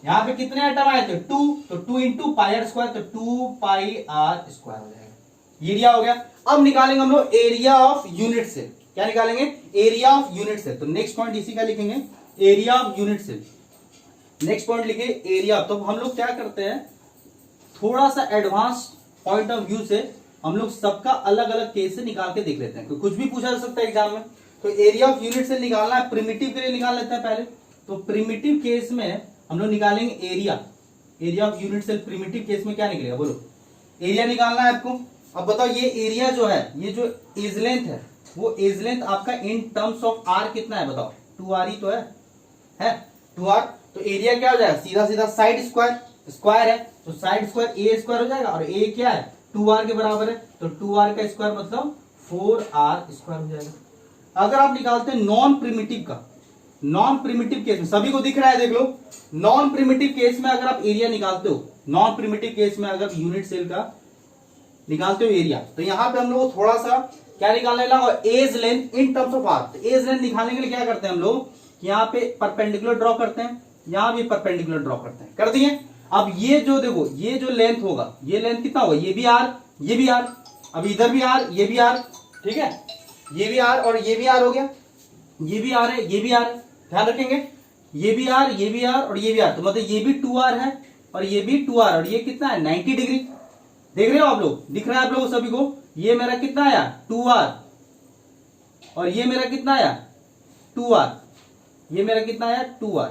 यहां पे कितने एटम आए थे? 2, तो 2 इंटू पाई आर स्क्वायर, तो 2 पाई आर स्क्वायर हो जाएगा, एरिया हो गया। अब निकालेंगे हम लोग एरिया ऑफ यूनिट सेल। क्या निकालेंगे? Area of unit cell. तो नेक्स्ट पॉइंट इसी का लिखेंगे, area of unit cell. Next point लिखे एरिया। तो हम लोग क्या करते हैं, थोड़ा सा एडवांस पॉइंट ऑफ व्यू से हम लोग सबका अलग अलग केस से निकाल के देख लेते हैं, कुछ भी पूछा जा सकता है एग्जाम में। तो एरिया ऑफ यूनिट सेल निकालना है, प्रिमिटिव के लिए निकाल लेते हैं पहले। तो प्रिमिटिव केस में हम लोग निकालेंगे area, area of unit cell. Primitive case में क्या निकलेगा बोलो? एरिया निकालना है आपको। अब बताओ ये एरिया जो है, ये जो एज लेंथ है, वो एज लेंथ आपका इन टर्म्स ऑफ आर कितना है बताओ? 2r ही तो है 2r। तो एरिया क्या हो जाएगा? सीधा सीधा साइड स्क्वायर। स्क्वायर है तो साइड स्क्वायर ए स्क्वायर हो जाएगा, और ए क्या है 2r के बराबर है, तो 2r का स्क्वायर मतलब 4r स्क्वायर हो जाएगा। अगर आप निकालते हैं नॉन प्रिमिटिव का, नॉन प्रिमिटिव केस में सभी को दिख रहा है, देख लो, नॉन प्रिमिटिव केस में अगर आप एरिया निकालते हो, नॉन प्रिमिटिव केस में अगर यूनिट सेल का निकालते हो एरिया, तो यहां पे हम लोग थोड़ा सा क्या निकालने लगा, edge length in terms of r. तो एज लेंथ निकालने के लिए क्या करते हैं हम लोग, यहाँ पे परपेंडिकुलर ड्रॉ करते हैं, यहां भी परपेंडिकुलर ड्रॉ करते हैं, कर दिए। अब ये जो देखो, ये जो लेंथ होगा, ये लेंथ कितना होगा, ये भी आर, ये भी आर, अब इधर भी आर, ये भी आर, ठीक है, ये भी आर और ये भी आर हो गया, ये भी आर है, ये भी आर है, ध्यान रखेंगे, ये भी आर, ये भी आर और ये भी आर, तो मतलब ये भी 2r है और ये भी 2r, और ये कितना है 90 डिग्री। देख रहे हो आप लोग, दिख रहा है आप लोगों सभी को, ये मेरा कितना आया 2r और ये मेरा कितना आया 2r, ये मेरा कितना आया 2r,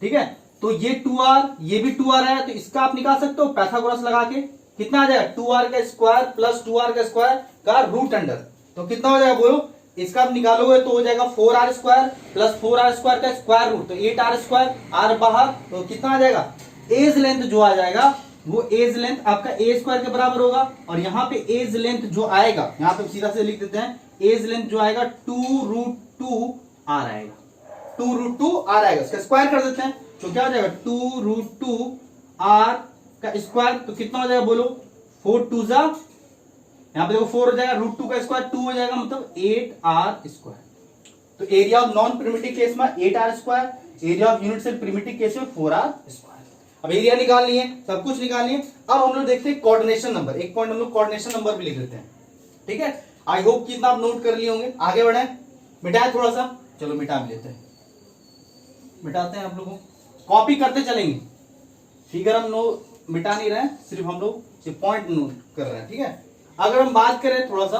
ठीक है। तो ये 2r, ये भी 2r आया, तो इसका आप निकाल सकते हो पाइथागोरस लगा के, कितना आ जाएगा 2r का स्क्वायर प्लस 2r का स्क्वायर का रूट अंडर, तो कितना हो जाएगा बोलो, इसका आप निकालोगे तो हो जाएगा 4r square plus 4r square का स्क्वायर रूट, तो 8r स्क्वायर, r बाहर, तो कितना आ जाएगा, एज लेंथ जो आ जाएगा वो एज लेंथ आपका ए स्क्वायर के बराबर होगा, और यहाँ पे एज लेंथ जो आएगा, यहाँ पे सीधा से लिख देते हैं, एज लेंथ जो आएगा 2√2r आएगा, 2√2r आएगा, इसका स्क्वायर कर देते हैं, तो क्या हो जाएगा 2√2r का स्क्वायर, तो कितना हो जाएगा बोलो, 4 2 जा, यहाँ पे देखो 4 हो जाएगा, √2 का स्क्वायर 2 हो जाएगा, मतलब 8r स्क्वायर। तो area of non primitive case में 8r square, area of unit cell primitive case में 4r स्क्वायर। अब एरिया निकाल लिए, सब कुछ निकाल लिए, अब हम लोग देखते हैं कोऑर्डिनेशन नंबर, एक पॉइंट हम लोग कोऑर्डिनेशन नंबर भी लिख लेते हैं, ठीक है। आई होप कि इतना आप नोट कर लिए होंगे। आगे बढ़े, मिटाए थोड़ा सा, चलो मिटा भी लेते हैं, मिटाते हैं आप लोगों को, कॉपी करते चलेंगे, फिगर हम लोग मिटा नहीं रहे, सिर्फ हम लोग ये पॉइंट नोट कर रहे हैं, ठीक है। अगर हम बात करें थोड़ा सा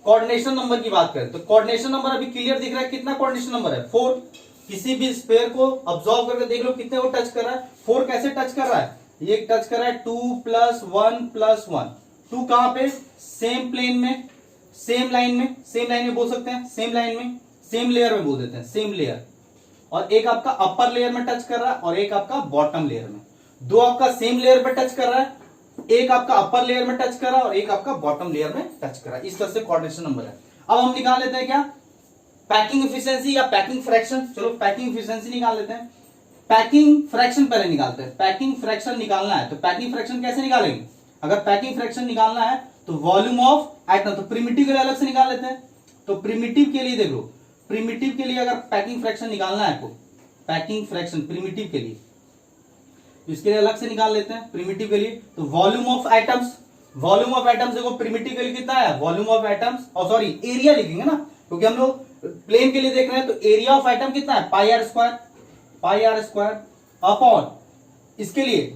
कोऑर्डिनेशन नंबर की बात करें, तो कोऑर्डिनेशन नंबर अभी क्लियर दिख रहा है, कितना कोऑर्डिनेशन नंबर है 4। किसी भी स्फीयर को ऑब्जर्व करके देख लो कितने को टच कर रहा है, 4 कैसे टच कर रहा है, ये टच कर रहा है 2 + 1 + 1, 2 कहां पे, सेम प्लेन में, सेम लाइन में, सेम लाइन में बोल सकते हैं, सेम लाइन में, सेम लेयर में बोल देते हैं, सेम लेयर, और एक आपका अपर लेयर में टच कर रहा है और एक आपका बॉटम लेयर में, दो आपका सेम लेयर पे टच कर रहा है, एक आपका अपर लेयर में टच कर रहा है और एक आपका बॉटम लेयर में टच कर रहा है, इस तरह से कोऑर्डिनेशन नंबर है। अब हम निकाल लेते हैं क्या, पैकिंग एफिशिएंसी या पैकिंग फ्रैक्शन, चलो पैकिंग एफिशिएंसी निकाल लेते हैं, पैकिंग फ्रैक्शन पहले निकालते हैं, पैकिंग फ्रैक्शन निकालना है, तो पैकिंग फ्रैक्शन कैसे निकालेंगे, अगर पैकिंग फ्रैक्शन निकालना है तो वॉल्यूम ऑफ एटम, तो प्रिमिटिव के लिए अलग से निकाल लेते हैं, तो प्रिमिटिव के लिए देख लो, प्रिमिटिव के लिए अगर पैकिंग फ्रैक्शन निकालना है आपको, पैकिंग फ्रैक्शन प्रिमिटिव के लिए, इसके लिए अलग से निकाल लेते हैं प्रिमिटिव के लिए, तो volume of atoms, volume of atoms देखो प्रिमिटिव के लिए कितना है, वॉल्यूम ऑफ एटम्स, और सॉरी एरिया लिखेंगे ना, क्योंकि हम लोग प्लेन के लिए देख रहे हैं, तो एरिया ऑफ एटम कितना है πr स्क्वायर अपॉन, इसके लिए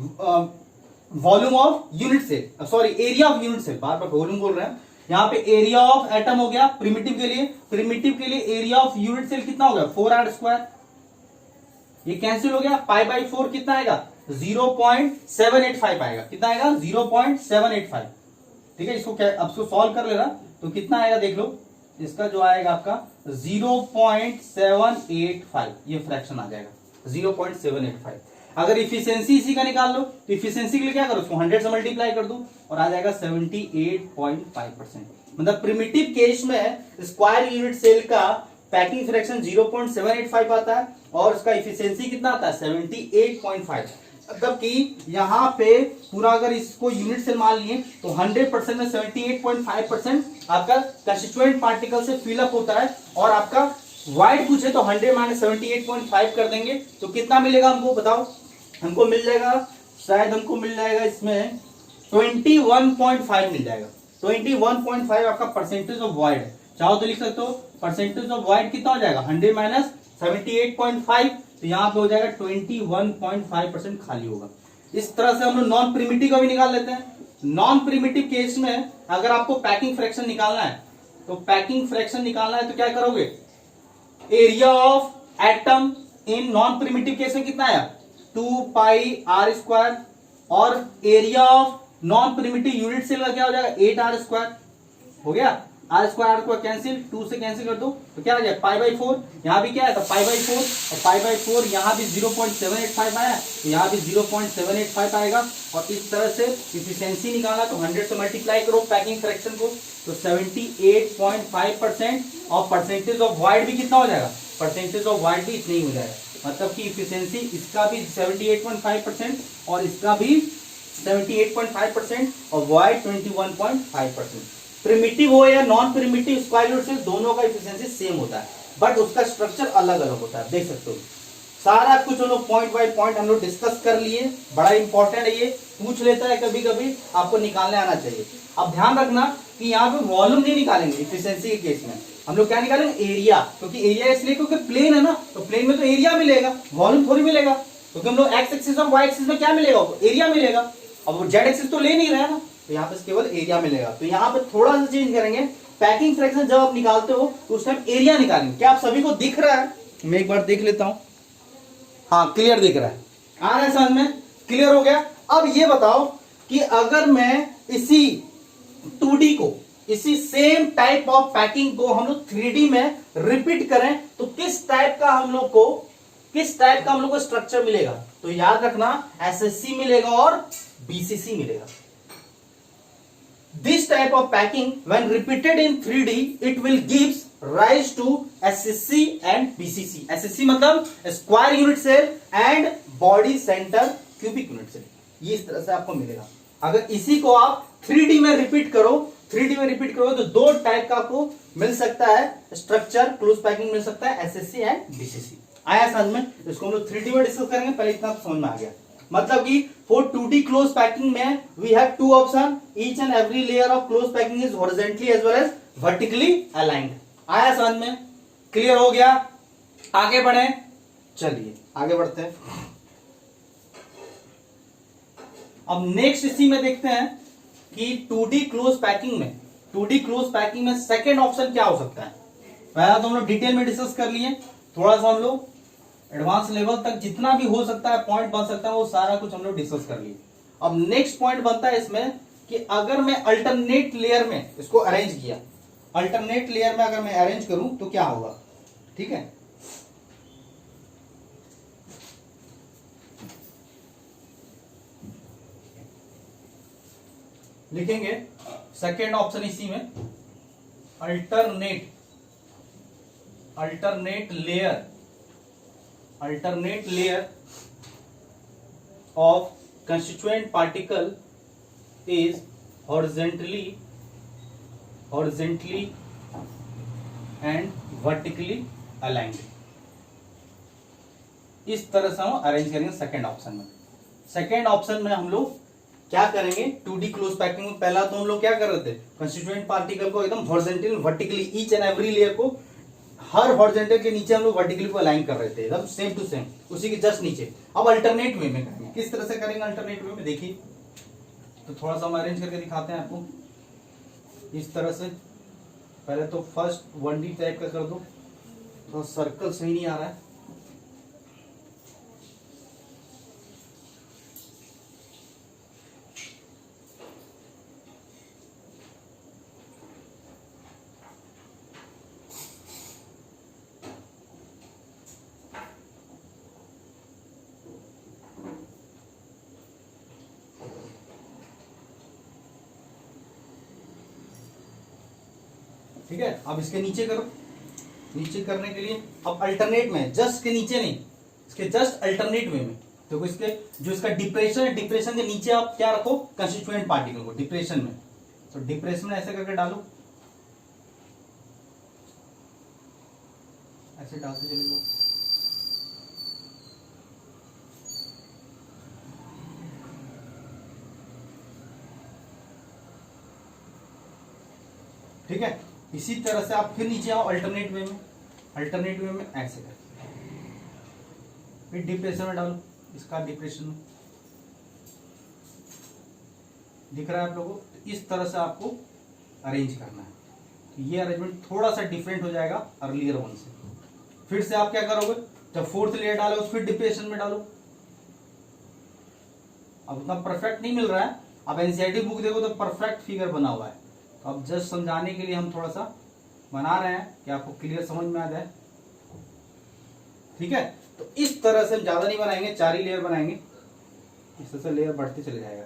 volume of unit cell, sorry area of unit cell, बार बार वॉल्यूम बोल रहे हैं, यहाँ पे एरिया ऑफ एटम हो गया प्रिमिटिव के लिए, प्रिमिटिव के लिए एरिया ऑफ यूनिट सेल कितना हो गया 4r स्क्वायर, ये कैंसिल हो गया, π/4 कितना आएगा 0.785 आएगा, कितना आएगा 0.785, ठीक है। इसको अब इसको सॉल्व कर लेना, तो कितना आएगा देख लो, इसका जो आएगा आपका 0.785, ये फ्रैक्शन आ जाएगा 0.785। अगर इफिशियंसी इसी का निकाल लो, तो इफिशियंसी के लिए क्या करो, उसको 100 से मल्टीप्लाई कर दो और आ जाएगा 78.5%। मतलब प्रिमिटिव केस में स्क्वायर यूनिट सेल का पैकिंग फ्रैक्शन 0.785 आता है और उसका इफिशियंसी कितना आता है 78.5। मतलब कि यहाँ पे पूरा अगर इसको यूनिट से मान लिए तो 100% में 78.5% आपका कंस्टिट्यूएंट पार्टिकल से फिलअप होता है, और आपका वाइड पूछे तो 100 - 78.5 कर देंगे, तो कितना मिलेगा हमको बताओ, हमको मिल जाएगा, शायद हमको मिल जाएगा इसमें 21.5 मिल जाएगा, 21.5 आपका परसेंटेज ऑफ वाइड, चाहो तो लिख सकते हो परसेंटेज ऑफ वाइड कितना हो जाएगा 100 - 78.5, तो यहाँ पे हो जाएगा 21.5% खाली होगा। इस तरह से हम लोग नॉन प्रिमिटिव का भी निकाल लेते हैं। नॉन प्रिमिटिव केस में अगर आपको पैकिंग फ्रैक्शन निकालना है, तो पैकिंग फ्रैक्शन निकालना है तो क्या करोगे, area of atom in non primitive case में कितना आया 2πr स्क्वायर, और area of non primitive unit cell का क्या हो जाएगा 8r स्क्वायर हो गया। आर स्क्वायर कैंसिल, 2 से कैंसिल कर दो तो क्या आ गया पाई बाई 4, यहाँ भी क्या है पाई बाई 4 और पाई बाई 4 यहाँ भी 0.785 आया तो यहाँ भी 0.785 आएगा। और इस तरह से इफिशियंसी निकाला तो 100 से मल्टीप्लाई करो पैकिंग फ्रैक्शन को तो 78.5% और परसेंटेज ऑफ वॉइड भी कितना हो जाएगा, परसेंटेज ऑफ वॉइड भी इतना ही हो जाएगा। मतलब कि इफिशियंसी इसका भी 78.5% और इसका भी 78.5% और वॉइड 21.5%। प्रिमिटिव हो या नॉन प्रिमिटिव स्क्वायर रूट से दोनों का इफिशियंसी सेम होता है बट उसका स्ट्रक्चर अलग अलग होता है। देख सकते हो सारा कुछ हम लोग पॉइंट बाय पॉइंट हम लोग डिस्कस कर लिए। बड़ा इंपॉर्टेंट है, ये पूछ लेता है कभी कभी, आपको निकालने आना चाहिए। अब ध्यान रखना कि यहाँ पे वॉल्यूम नहीं निकालेंगे इफिशियंसी के केस में, हम लोग क्या निकालेंगे एरिया, क्योंकि एरिया इसलिए क्योंकि प्लेन है ना, तो प्लेन में तो एरिया मिलेगा, वॉल्यूम थोड़ी मिलेगा, क्योंकि हम लोग एक्स एक्सिस और वाई एक्सिस में क्या मिलेगा, एरिया मिलेगा। अब वो जेड एक्सिस तो ले नहीं रहा है ना, तो यहाँ पे केवल एरिया मिलेगा। तो यहाँ पे थोड़ा सा चेंज करेंगे, पैकिंग फ्रैक्शन जब आप निकालते हो तो उस टाइम एरिया निकालेंगे। क्या आप सभी को दिख रहा है? मैं एक बार देख लेता हूं। हाँ क्लियर दिख रहा है, आ रहा है समझ में, क्लियर हो गया। अब ये बताओ कि अगर मैं इसी 2D को, इसी सेम टाइप ऑफ पैकिंग को हम लोग 3D में रिपीट करें तो किस टाइप का हम लोग को स्ट्रक्चर मिलेगा। तो याद रखना SSC मिलेगा और BCC मिलेगा। This type of packing when repeated in 3D it will gives rise to SSC and BCC। SSC मतलब square unit cell and body center cubic unit cell, ये इस तरह से आपको मिलेगा। अगर इसी को आप 3D में रिपीट करो तो दो टाइप का आपको मिल सकता है स्ट्रक्चर, क्लोज पैकिंग मिल सकता है SSC एंड BCC। आया समझ में? इसको हम लोग 3D में डिस्कस करेंगे, पहले इतना समझ में आ गया। मतलब कि फॉर 2D क्लोज पैकिंग में we have two option, each and every layer of close packing is horizontally as well as vertically aligned. आया समझ में? क्लियर हो गया? आगे बढ़े, चलिए आगे बढ़ते हैं। अब नेक्स्ट इसी में देखते हैं कि 2D क्लोज पैकिंग में सेकेंड ऑप्शन क्या हो सकता है। पहला तो हम लोग डिटेल में डिस्कस कर लिए, थोड़ा सा हम लोग एडवांस लेवल तक जितना भी हो सकता है पॉइंट बन सकता है वो सारा कुछ हम लोग डिस्कस कर लिए। अब नेक्स्ट पॉइंट बनता है इसमें कि अगर मैं अल्टरनेट लेयर में इसको अरेंज किया, अल्टरनेट लेयर में अगर मैं अरेंज करूं तो क्या होगा। ठीक है, लिखेंगे सेकेंड ऑप्शन इसी में, alternate layer of constituent particle is horizontally and vertically aligned। इस तरह से हम अरेंज करेंगे सेकेंड ऑप्शन में। सेकेंड ऑप्शन में हम लोग क्या करेंगे, 2D क्लोज पैकिंग में पहला तो हम लोग क्या कर रहे थे, कंस्टिट्यूएंट पार्टिकल को एकदम horizontally vertically, each and every layer को हर हॉरिजॉन्टल के नीचे हम लोग वर्टिकली को अलाइन कर रहे थे एकदम सेम टू सेम, उसी के जस्ट नीचे। अब अल्टरनेट वे में करेंगे, किस तरह से करेंगे अल्टरनेट वे में, देखिए तो थोड़ा सा हम अरेंज करके दिखाते हैं आपको। इस तरह से पहले तो फर्स्ट 1D टाइप का कर दो, तो सर्कल सही नहीं आ रहा है। ठीक है, अब इसके नीचे करो। नीचे करने के लिए अब अल्टरनेट में, जस्ट के नीचे नहीं, इसके जस्ट अल्टरनेट वे में देखो, इसके जो इसका डिप्रेशन है, डिप्रेशन के नीचे आप क्या रखो, कंस्टिट्यूएंट पार्टिकल को डिप्रेशन में। तो डिप्रेशन में ऐसे करके डालो, ऐसे डालते चले जाओ। ठीक है, इसी तरह से आप फिर नीचे आओ अल्टरनेट वे में, ऐसे कर, फिर डिप्रेशन में डालो, इसका डिप्रेशन में दिख रहा है आप लोगों को। इस तरह से आपको अरेंज करना है। तो ये अरेंजमेंट थोड़ा सा डिफरेंट हो जाएगा अर्लियर वन से। फिर से आप क्या करोगे, जब फोर्थ लेयर डालो फिर डिप्रेशन में डालो। अब उतना परफेक्ट नहीं मिल रहा है, आप एनसीईआरटी बुक देखो तो परफेक्ट फिगर बना हुआ है, अब जस्ट समझाने के लिए हम थोड़ा सा बना रहे हैं कि आपको क्लियर समझ में आ जाए। ठीक है, तो इस तरह से हम ज्यादा नहीं बनाएंगे, 4 ही लेयर बनाएंगे, इस तरह से लेयर बढ़ते चले जाएगा।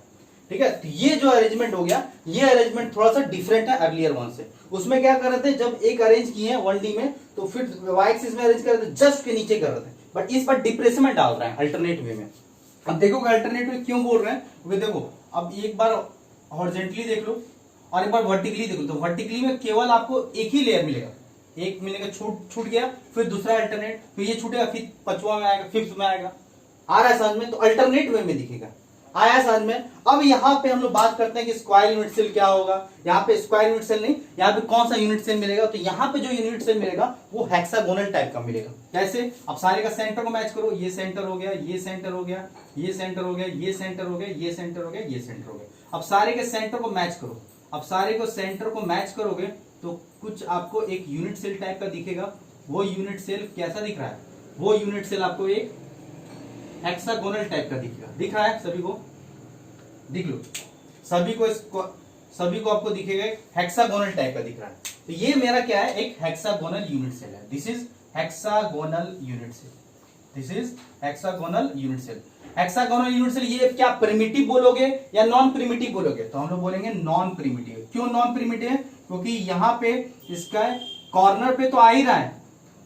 ठीक है, तो ये जो अरेंजमेंट हो गया, ये अरेंजमेंट थोड़ा सा डिफरेंट है अर्लियर वन से। उसमें क्या कर रहे थे, जब एक अरेंज किए हैं 1D में तो फिर वाई एक्सिस में अरेंज कर रहे थे, जस्ट के नीचे कर रहे थे, बट इस बार डिप्रेसमेंट डाल रहे हैं अल्टरनेट वे में। अब देखो अल्टरनेट वे क्यों बोल रहे हैं, क्योंकि देखो अब एक बार हॉरिजॉन्टली देख लो और एक बार वर्टिकली देख लो, तो वर्टिकली में केवल आपको एक ही लेयर मिलेगा, एक मिलेगा, छूट गया, फिर दूसरा अल्टरनेट, फिर ये छूटेगा, फिर 5वां में आएगा, 5th में आएगा। आ रहा है समझ में, तो अल्टरनेट वे में दिखेगा, आया समझ में। अब यहाँ पे हम लोग बात करते हैं कि स्क्वायर यूनिट सेल क्या होगा। यहाँ पे स्क्वायर यूनिट सेल नहीं, यहाँ पे कौन सा यूनिट सेल मिलेगा, तो यहाँ पे जो यूनिट सेल मिलेगा वो हेक्सागोनल टाइप का मिलेगा। कैसे, अब सारे का सेंटर को मैच करो, ये सेंटर हो गया, ये सेंटर हो गया, ये सेंटर हो गया, ये सेंटर हो गया, ये सेंटर हो गया, ये सेंटर हो गया। अब सारे के सेंटर को मैच करो, अब सारे को सेंटर को मैच करोगे तो कुछ आपको एक यूनिट सेल टाइप का दिखेगा। वो यूनिट सेल कैसा दिख रहा है, वो यूनिट सेल आपको एक हेक्सागोनल टाइप का दिखेगा। दिख रहा है सभी को, दिख लो, सभी को आपको दिखेगा हेक्सागोनल टाइप का दिख रहा है। तो ये मेरा क्या है, एक हेक्सागोनल यूनिट सेल है। This is hexagonal unit cell, this is hexagonal unit cell. Hexagonal unit cell ये क्या प्रिमिटिव बोलोगे या नॉन प्रिमिटिव बोलोगे, तो हम लोग बोलेंगे नॉन प्रिमिटिव। क्यों नॉन प्रिमिटिव है, क्योंकि यहाँ पे इसका कॉर्नर पे तो आ ही रहा है,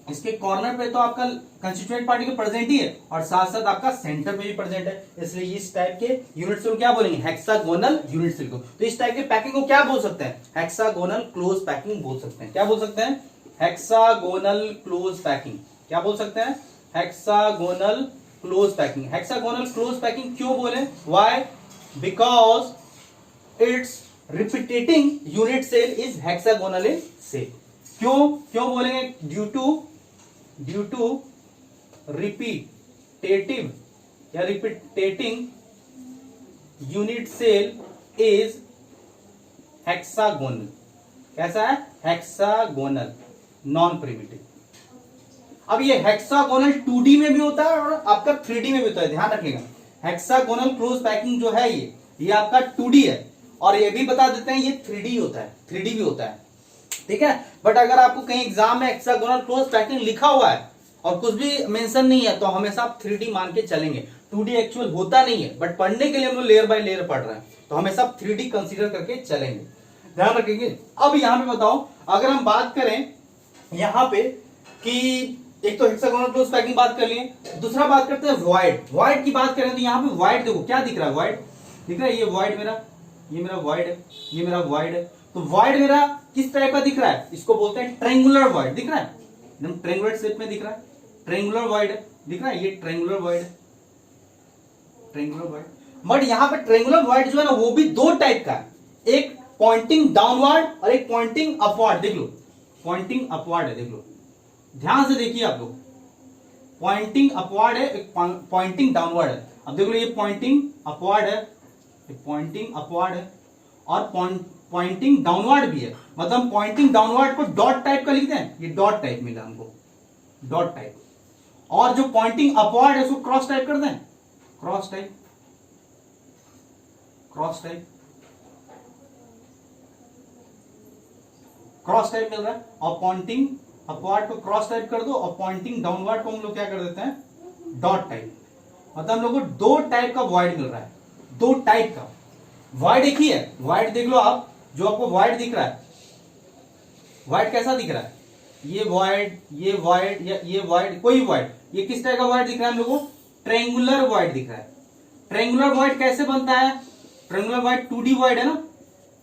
इसके कॉर्नर पे तो आपका कंस्टिट्यूएंट पार्टिकल प्रेजेंट ही है और साथ साथ आपका सेंटर पे भी प्रेजेंट है, इसलिए इस टाइप के यूनिट सेल को क्या बोलेंगे, हेक्सागोनल यूनिट सेल को। तो इस टाइप के पैकिंग को क्या बोल सकते हैं, हेक्सागोनल क्लोज पैकिंग बोल सकते हैं। क्या बोल सकते हैं, हेक्सागोनल क्लोज पैकिंग। क्या बोल सकते हैं, hexagonal close packing. Hexagonal close packing क्यों बोले, why, because it's repeating unit cell is hexagonal in shape. क्यों बोलेंगे, ड्यू टू रिपीटेटिव या repeating unit cell is hexagonal. कैसा है, हेक्सागोनल, नॉन प्रिमिटिव। अब ये हेक्सागोनल 2D में भी होता है और आपका 3D में भी होता है, ध्यान रखिएगा। हेक्सागोनल क्लोज पैकिंग जो है ये आपका 2D है, और ये भी बता देते हैं ये 3D होता है, 3D भी होता है। ठीक है, बट अगर आपको कहीं एग्जाम में हेक्सागोनल क्लोज पैकिंग लिखा हुआ है और कुछ भी मेंशन नहीं है तो हमेशा आप 3D मान के चलेंगे। 2D एक्चुअल होता नहीं है, बट पढ़ने के लिए हम लोग लेयर बाय लेयर पढ़ रहे हैं, तो हमेशा 3D कंसीडर करके चलेंगे, ध्यान रखेंगे। अब यहाँ पे बताओ, अगर हम बात करें यहाँ पे कि एक तो हेक्सागोनल क्लोज पैकिंग बात कर लिए, दूसरा बात करते हैं वॉइड। वॉइड की बात करें तो यहाँ पे वॉइड देखो क्या दिख रहा है, वॉइड दिख रहा है, ये वॉइड मेरा, ये मेरा वॉइड है, ये मेरा वॉइड है। तो वॉइड मेरा किस टाइप का दिख रहा है, इसको बोलते हैं ट्रायंगुलर वॉइड। दिख रहा है, एकदम ट्रायंगुलर शेप में दिख रहा है, ट्रायंगुलर वॉइड दिख रहा है, ये triangular void, triangular void. But यहाँ पे ट्रायंगुलर वॉइड जो है ना वो भी 2 टाइप का है, एक पॉइंटिंग डाउनवर्ड और एक पॉइंटिंग अपवर्ड। देख लो, पॉइंटिंग अपवर्ड है, देख लो, ध्यान से देखिए आप लोग, पॉइंटिंग अपवर्ड है, एक पॉइंटिंग डाउनवर्ड है। अब देख लो, ये पॉइंटिंग अपवर्ड है, पॉइंटिंग अपवर्ड है, और पॉइंटिंग डाउनवर्ड भी है। मतलब पॉइंटिंग डाउनवर्ड को डॉट टाइप का लिखते हैं, ये डॉट टाइप मिला हमको, डॉट टाइप। और जो पॉइंटिंग अपवर्ड है उसको क्रॉस टाइप कर दें, cross type, cross type, cross type मिल रहा है। और पॉइंटिंग अपवर्ड को क्रॉस टाइप कर दो और पॉइंटिंग डाउनवर्ड को हम लोग क्या कर देते हैं, डॉट टाइप। मतलब हम लोग को 2 टाइप का वॉइड मिल रहा है, 2 टाइप का वॉइड एक ही है। वॉइड देख लो आप, जो आपको वॉइड दिख रहा है, वॉइड कैसा दिख रहा है, ये वॉइड, ये वॉइड या ये वॉइड, कोई वॉइड, ये किस टाइप का वॉइड दिख रहा है हम लोगों को, ट्रायंगुलर वॉइड दिख रहा है। ट्रायंगुलर वॉइड कैसे बनता है, ट्रायंगुलर वॉइड 2D वॉइड है ना,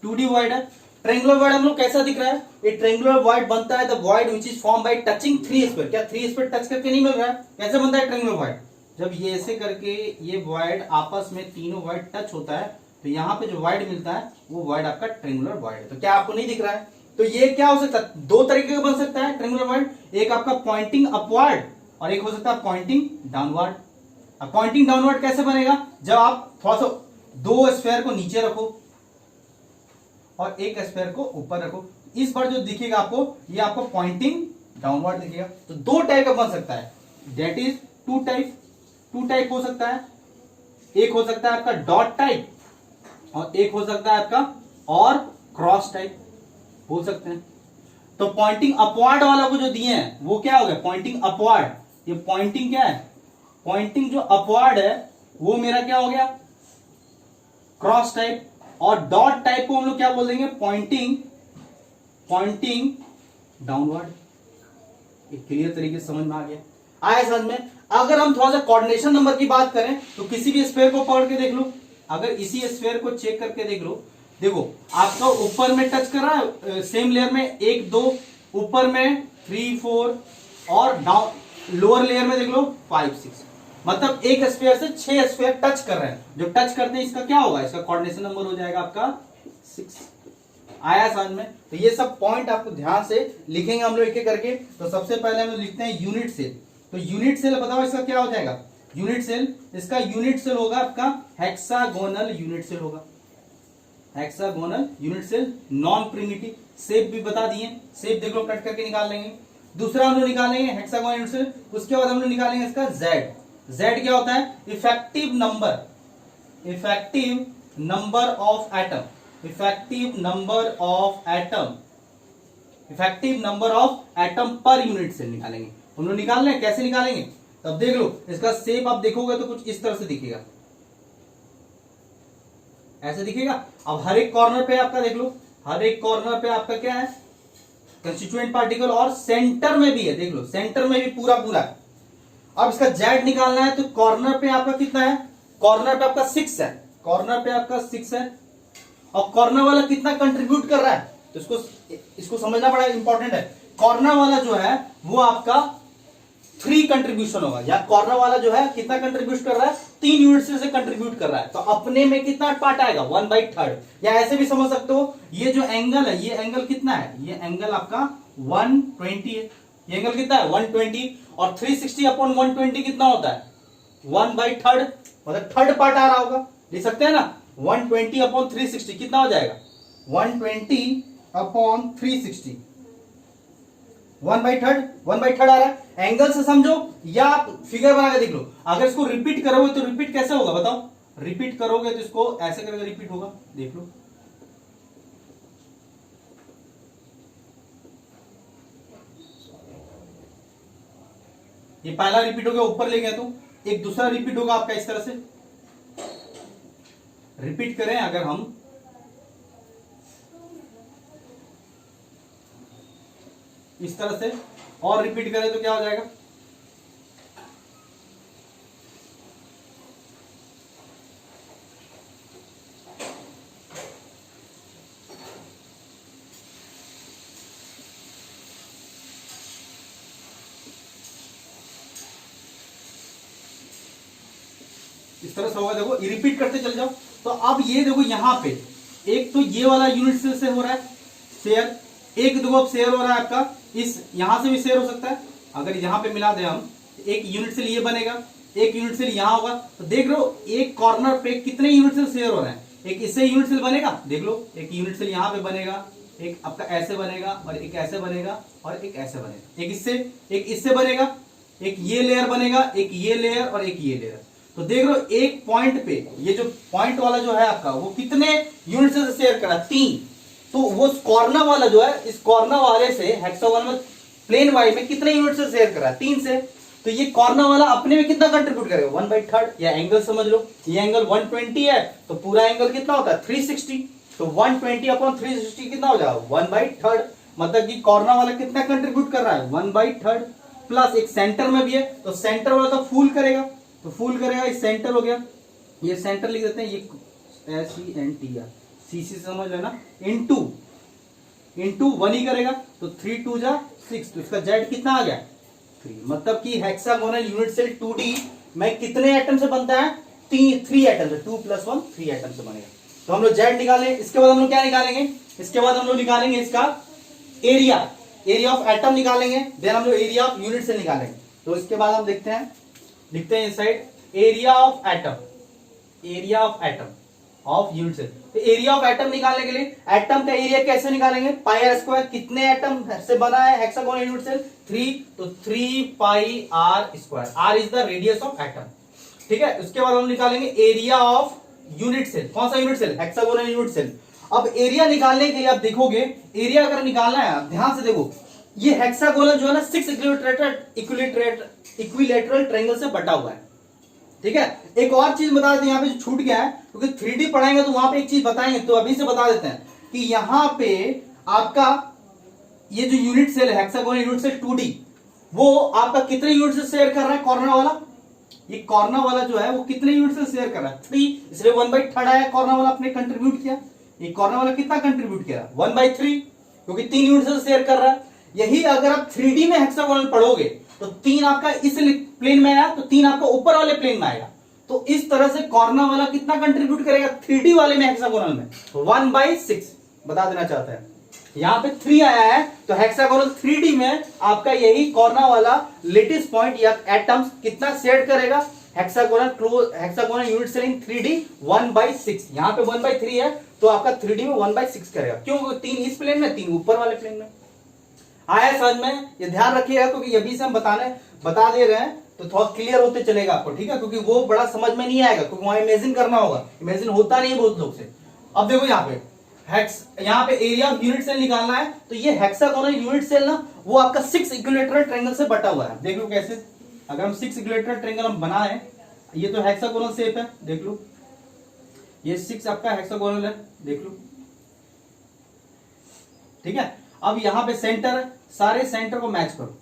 2D वॉइड है। ट्रायंगुलर वॉइड हम लोग कैसा दिख रहा है, ये ट्रायंगुलर वॉइड बनता है the void which is form by touching 3 square. क्या 3 स्क्वायर टच करके नहीं मिल रहा है, कैसे बनता है ट्रायंगुलर वॉइड, जब ये ऐसे करके ये वॉइड आपस में तीनों वॉइड टच होता है तो यहाँ पे जो वॉइड मिलता है वो वॉइड आपका ट्रायंगुलर वॉइड है। तो क्या आपको नहीं दिख रहा है, तो ये क्या हो सकता है, 2 तरीके का बन सकता है ट्रायंगुलर वॉइड, एक आपका पॉइंटिंग अपवर्ड और एक हो सकता है पॉइंटिंग डाउनवर्ड। अब पॉइंटिंग डाउनवर्ड कैसे बनेगा, जब आप थोड़ा सा 2 स्फीयर को नीचे रखो और एक स्फीयर को ऊपर रखो, इस बार जो दिखेगा आपको ये आपको पॉइंटिंग डाउनवर्ड दिखेगा। तो 2 टाइप का बन सकता है, दैट इज 2 टाइप हो सकता है। एक हो सकता है आपका डॉट टाइप और एक हो सकता है आपका और क्रॉस टाइप। बोल सकते हैं। तो पॉइंटिंग अपवार्ड वाला को जो दिए हैं वो क्या हो गया, पॉइंटिंग अपवार्ड। ये पॉइंटिंग क्या है, पॉइंटिंग जो अपवार्ड है वो मेरा क्या हो गया, क्रॉस टाइप। और डॉट टाइप को हम लोग क्या बोल देंगे, पॉइंटिंग डाउनवर्ड। एक क्लियर तरीके से समझ में आ गया, आया समझ में। अगर हम थोड़ा सा कोऑर्डिनेशन नंबर की बात करें तो किसी भी स्फीयर को पकड़ के देख लो, अगर इसी स्फीयर को चेक करके देख लो, देखो आपका ऊपर में टच कर रहा है सेम लेयर में 1 2, ऊपर में 3 4 और डाउन लोअर लेयर में देख लो 5 6, मतलब एक स्फीयर से 6 स्फीयर टच कर रहे हैं। जो टच करते हैं इसका क्या होगा, इसका कोऑर्डिनेशन नंबर हो जाएगा आपका 6। आया समझ में। तो ये सब पॉइंट आपको ध्यान से लिखेंगे हम लोग एक एक करके। तो सबसे पहले हम लोग लिखते हैं यूनिट सेल। तो यूनिट सेल बताओ इसका क्या हो जाएगा, यूनिट सेल, इसका यूनिट सेल होगा आपका हेक्सागोनल यूनिट सेल होगा, hexagonal unit cell, non primitive. Shape भी बता दिए, शेप देख लो कट करके निकाल लेंगे। दूसरा हम लोग निकालेंगे हेक्सागोनल यूनिट सेल, उसके बाद हम लोग निकालेंगे इसका जेड। जेड क्या होता है, effective number, effective number of atom, effective number of atom, effective number of atom per unit cell निकालेंगे। हम लोग निकाल रहे हैं, कैसे निकालेंगे तब देख लो। इसका शेप आप देखोगे तो कुछ इस तरह से दिखेगा, ऐसे दिखेगा। अब हर एक कॉर्नर पे आपका देख लो, हर एक कॉर्नर पे आपका क्या है, कंस्टिट्यूएंट पार्टिकल, और सेंटर में भी है, देख लो सेंटर में भी पूरा पूरा है। अब इसका जेड निकालना है तो कॉर्नर पे आपका कितना है, कॉर्नर पे आपका 6 है, कॉर्नर पे आपका 6 है। और कॉर्नर वाला कितना कंट्रीब्यूट कर रहा है, तो इसको समझना बड़ा इंपॉर्टेंट है। कॉर्नर वाला जो है वो आपका 3 कंट्रीब्यूशन होगा, या कॉर्नर वाला जो है कितना कंट्रीब्यूट कर रहा है, 3 यूनिट से कंट्रीब्यूट कर रहा है। तो अपने में कितना पार्ट आएगा, 1/3। या ऐसे भी समझ सकते हो, ये जो एंगल है, ये एंगल कितना है, ये एंगल आपका 120 है। ये एंगल कितना है 120, और 360/120 कितना होता है 1/3, मतलब थर्ड पार्ट आ रहा होगा, लिख सकते हैं ना। 120/360 कितना हो जाएगा 120/360, 1/3 आ रहा है। एंगल से समझो या आप फिगर बना के देख लो। अगर इसको रिपीट करोगे तो रिपीट कैसे होगा बताओ, रिपीट करोगे तो इसको ऐसे करके रिपीट होगा, देख लो। ये पहला रिपीट हो गया, ऊपर ले गया तो एक दूसरा रिपीट होगा आपका इस तरह से। रिपीट करें अगर हम, इस तरह से, और रिपीट करें तो क्या हो जाएगा, इस तरह से होगा। देखो रिपीट करते चल जाओ। तो अब ये देखो यहां पे एक तो ये वाला यूनिट सेल से हो रहा है शेयर, एक देखो अब शेयर हो रहा है आपका, इस यहां से भी शेयर हो सकता है। अगर यहां पे मिला दे हम, एक यूनिट सेल ये बनेगा, एक यूनिट सेल यहां होगा। तो देख लो एक कॉर्नर पे कितने यूनिट सेल शेयर हो रहे हैं, एक इससे यूनिट सेल बनेगा, देख लो एक यूनिट सेल यहां पे बनेगा, एक आपका ऐसे बनेगा, और एक ऐसे बनेगा, और एक ऐसे बनेगा, एक इससे बनेगा, एक ये लेयर बनेगा, एक ये लेयर, और एक ये लेयर। तो देख लो एक पॉइंट पे ये जो पॉइंट वाला जो है आपका वो कितने यूनिट से शेयर करा, 3। तो वो कॉर्नर वाला जो है, इस कॉर्नर वाले से हेक्सागोनल में प्लेन वाई में कितने यूनिट से शेयर कर रहा है, 3 से। तो ये कॉर्नर वाला अपने में कितना कंट्रीब्यूट करेगा 1/3। या एंगल समझ लो, ये एंगल 120 है, तो पूरा एंगल कितना होता है 360। तो 120/360 कितना हो जाएगा 1/3। मतलब कि कॉर्नर वाला कितना कंट्रीब्यूट कर रहा है 1/3, प्लस एक सेंटर में भी है, तो सेंटर वाला तो फुल करेगा, तो फुल करेगा, इस सेंटर हो गया, ये सेंटर लिख देते हैं, ये SENTR, CC समझ लेना, इंटू 1 ही करेगा, तो 3 2 जा 6। तो इसका जेड कितना आ गया 3। मतलब कि हेक्सागोनल यूनिट सेल 2D में कितने एटम से बनता है, 3 एटम से, 2 + 1 3 एटम से बनेगा। तो हम लोग जेड निकालें। इसके बाद हम लोग क्या निकालेंगे, इसके बाद हम लोग निकालेंगे इसका एरिया, एरिया ऑफ एटम निकालेंगे, देन हम लोग एरिया ऑफ यूनिट सेल निकालेंगे। तो इसके बाद हम देखते हैं, लिखते हैं inside area of atom, area of atom of unit cell. तो एरिया ऑफ एटम निकालने के लिए एटम का एरिया कैसे निकालेंगे, πr²। कितने एटम से बना है हेक्सागोनल यूनिट सेल 3, तो 3πr²। r is the radius of atom, ठीक है। उसके बाद हम निकालेंगे एरिया ऑफ यूनिट सेल। कौन सा unit cell, hexagonal unit cell. अब एरिया निकालने के लिए आप देखोगे, एरिया अगर निकालना है, आप ध्यान से देखो, ये हेक्सागोनल जो है ना 6 इक्विलेटरल ट्रायंगल से बटा हुआ है, ठीक है। एक और चीज बता देते हैं यहाँ पे जो छूट गया है, क्योंकि 3D पढ़ाएंगे तो वहां पे एक चीज बताएंगे, तो अभी से बता देते हैं कि यहाँ पे आपका ये जो यूनिट सेल है, हेक्सागोनल यूनिट सेल 2D, वो आपका कितने यूनिट से शेयर कर रहा है, कॉर्नर वाला, ये कॉर्नर वाला जो है वो कितने यूनिट से शेयर कर रहा है, 3, इसलिए 1/3 आया, कॉर्नर वाला आपने कंट्रीब्यूट किया। ये कॉर्नर वाला कितना कंट्रीब्यूट किया, 1/3, क्योंकि 3 यूनिट से शेयर कर रहा है। यही अगर आप 3D में हेक्सागोनल पढ़ोगे तो 3 आपका इस प्लेन में आया, तो 3 आपका ऊपर वाले प्लेन में आएगा। तो इस तरह से कॉर्नर वाला कितना कंट्रीब्यूट करेगा 3D वाले में, हेक्सागोनल में 1/6 बता देना चाहता है। यहां पे 3 आया है, तो हेक्सागोनल 3D में आपका यही कॉर्नर वाला लेटिस पॉइंट या एटम्स कितना शेयर करेगा, हेक्सागोनल यूनिट सेल इन 3D 1/6। यहां पे 1/3 है, तो आपका 3D में 1/6 करेगा। क्यों, 3 इस प्लेन में, 3 ऊपर वाले प्लेन में। आया समझ में, ये ध्यान रखिएगा, क्योंकि अभी से हम बता दे रहे हैं तो थोड़ा क्लियर होते चलेगा आपको, ठीक है, क्योंकि वो बड़ा समझ में नहीं आएगा, क्योंकि वहां इमेजिन करना होगा, इमेजिन होता नहीं है बहुत लोग से। अब देखो यहाँ पे एरिया ऑफ यूनिट सेल निकालना है, तो ये हेक्सागोनल यूनिट सेल ना वो आपका 6 इक्विलेटरल ट्रायंगल से बटा हुआ है। देख लो कैसे, अगर हम 6 इक्विलेटरल ट्रायंगल हम बनाए, ये तो हेक्सागोनल शेप है, देख लो, ये 6 आपका हेक्सागोनल है, देख लो, ठीक है। अब यहां पे सेंटर है, सारे सेंटर को मैच करो,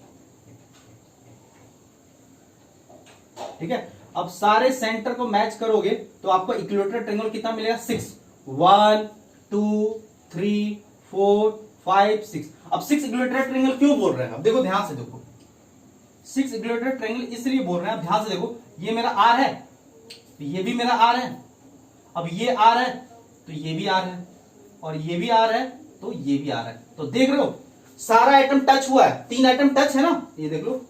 ठीक है। अब सारे सेंटर को मैच करोगे तो आपको इक्विलेटरल ट्रायंगल कितना मिलेगा, 6, 1 2 3 4 5 6। अब 6 इक्विलेटरल ट्रायंगल क्यों बोल रहे हैं, अब देखो ध्यान से देखो, 6 इक्विलेटरल ट्रायंगल इसलिए बोल रहे हैं, अब ध्यान से देखो, ये मेरा आर है, तो ये भी मेरा आर है, अब ये आर है तो ये भी आर है, और ये भी आर है तो ये भी आर है। तो देख रहे हो सारा एटम टच हुआ है, 3 एटम टच है ना, ये देख लो,